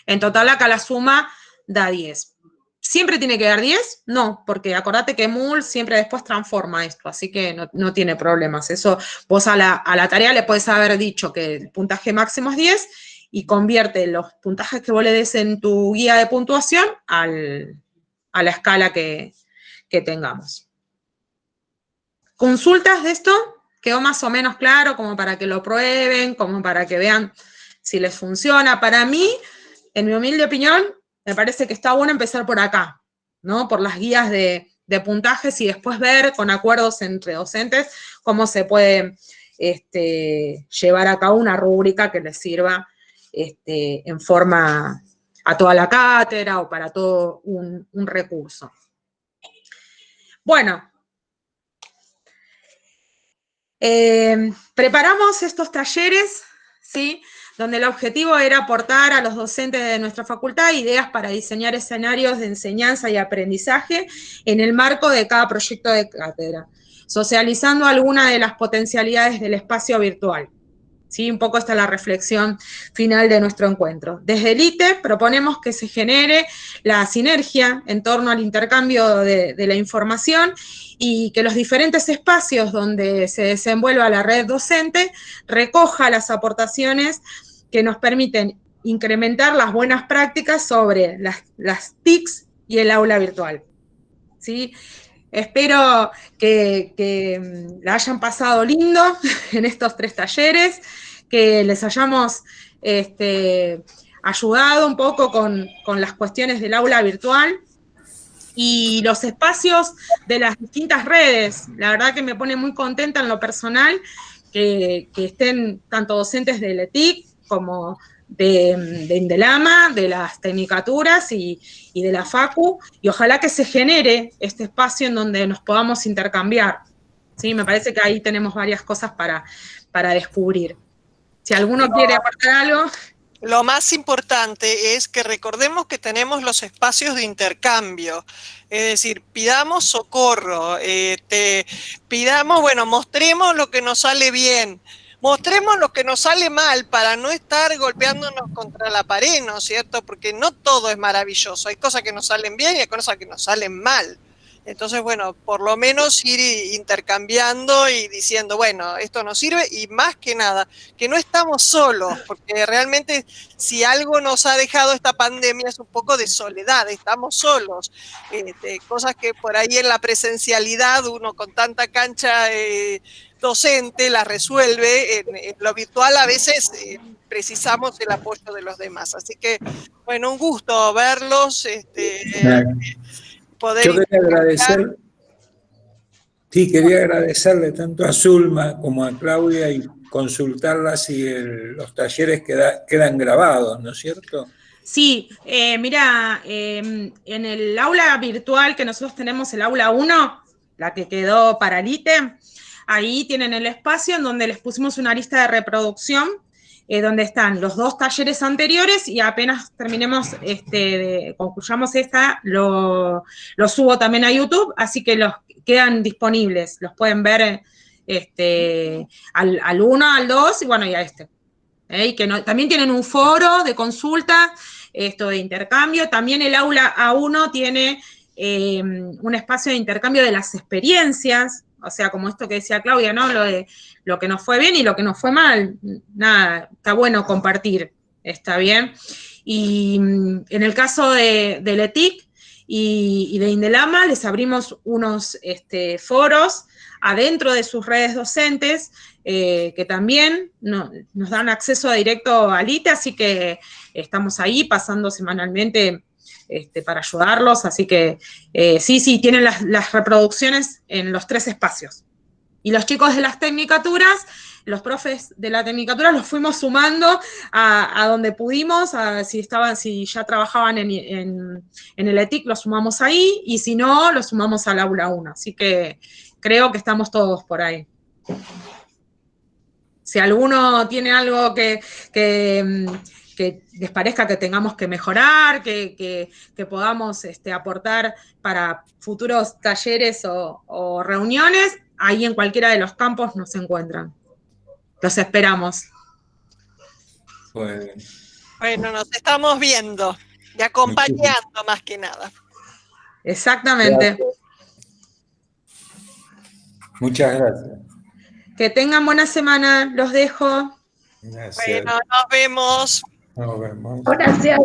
En total acá la suma da 10. ¿Siempre tiene que dar 10? No, porque acordate que Moodle siempre después transforma esto, así que no tiene problemas. Eso vos a la tarea le podés haber dicho que el puntaje máximo es 10 y convierte los puntajes que vos le des en tu guía de puntuación a la escala que tengamos. ¿Consultas de esto? ¿Quedó más o menos claro como para que lo prueben, como para que vean si les funciona? Para mí, en mi humilde opinión, me parece que está bueno empezar por acá, ¿no? Por las guías de puntajes y después ver con acuerdos entre docentes cómo se puede llevar a cabo una rúbrica que les sirva en forma a toda la cátedra o para todo un recurso. Bueno. Preparamos estos talleres, ¿sí? Donde el objetivo era aportar a los docentes de nuestra facultad ideas para diseñar escenarios de enseñanza y aprendizaje en el marco de cada proyecto de cátedra, socializando algunas de las potencialidades del espacio virtual. ¿Sí? Un poco esta es la reflexión final de nuestro encuentro. Desde el ITE proponemos que se genere la sinergia en torno al intercambio de la información y que los diferentes espacios donde se desenvuelva la red docente recoja las aportaciones que nos permiten incrementar las buenas prácticas sobre las TICs y el aula virtual. ¿Sí? Espero que la hayan pasado lindo en estos 3 talleres, que les hayamos ayudado un poco con las cuestiones del aula virtual y los espacios de las distintas redes. La verdad que me pone muy contenta en lo personal que estén tanto docentes de LETIC como de Indelama, de las tecnicaturas y de la Facu, y ojalá que se genere este espacio en donde nos podamos intercambiar. ¿Sí? Me parece que ahí tenemos varias cosas para descubrir. Si alguno quiere aportar algo. Lo más importante es que recordemos que tenemos los espacios de intercambio, es decir, pidamos socorro, pidamos, bueno, mostremos lo que nos sale bien, mostremos lo que nos sale mal para no estar golpeándonos contra la pared, ¿no es cierto? Porque no todo es maravilloso, hay cosas que nos salen bien y hay cosas que nos salen mal. Entonces, bueno, por lo menos ir intercambiando y diciendo, bueno, esto nos sirve y más que nada, que no estamos solos, porque realmente si algo nos ha dejado esta pandemia es un poco de soledad, estamos solos. Cosas que por ahí en la presencialidad uno con tanta cancha docente las resuelve, en lo virtual a veces precisamos el apoyo de los demás. Así que, bueno, un gusto verlos. Yo quería agradecerle tanto a Zulma como a Claudia y consultarlas y los talleres quedan grabados, ¿no es cierto? Sí, mira, en el aula virtual que nosotros tenemos, el aula 1, la que quedó para Lite, ahí tienen el espacio en donde les pusimos una lista de reproducción, donde están los 2 talleres anteriores, y apenas terminemos, concluyamos esta, lo subo también a YouTube, así que los quedan disponibles, los pueden ver al 1, al 2, y bueno, y a este. Y que también tienen un foro de consulta, de intercambio. También el aula A1 tiene un espacio de intercambio de las experiencias, o sea, como esto que decía Claudia, ¿no? Lo que nos fue bien y lo que nos fue mal. Nada, está bueno compartir, está bien. Y en el caso de LETIC y de Indelama, les abrimos unos foros adentro de sus redes docentes, que también nos dan acceso directo al ITE, así que estamos ahí pasando semanalmente para ayudarlos, así que sí, tienen las reproducciones en los 3 espacios. Y los chicos de las tecnicaturas, los profes de la tecnicatura los fuimos sumando a donde pudimos, si ya trabajaban en el ETIC, los sumamos ahí, y si no, los sumamos al aula 1, así que creo que estamos todos por ahí. Si alguno tiene algo que les parezca que tengamos que mejorar, que podamos aportar para futuros talleres o reuniones, ahí en cualquiera de los campos nos encuentran. Los esperamos. Bueno, nos estamos viendo y acompañando más que nada. Exactamente. Gracias. Muchas gracias. Que tengan buena semana, los dejo. Gracias. Bueno, nos vemos. Nos vemos. Gracias.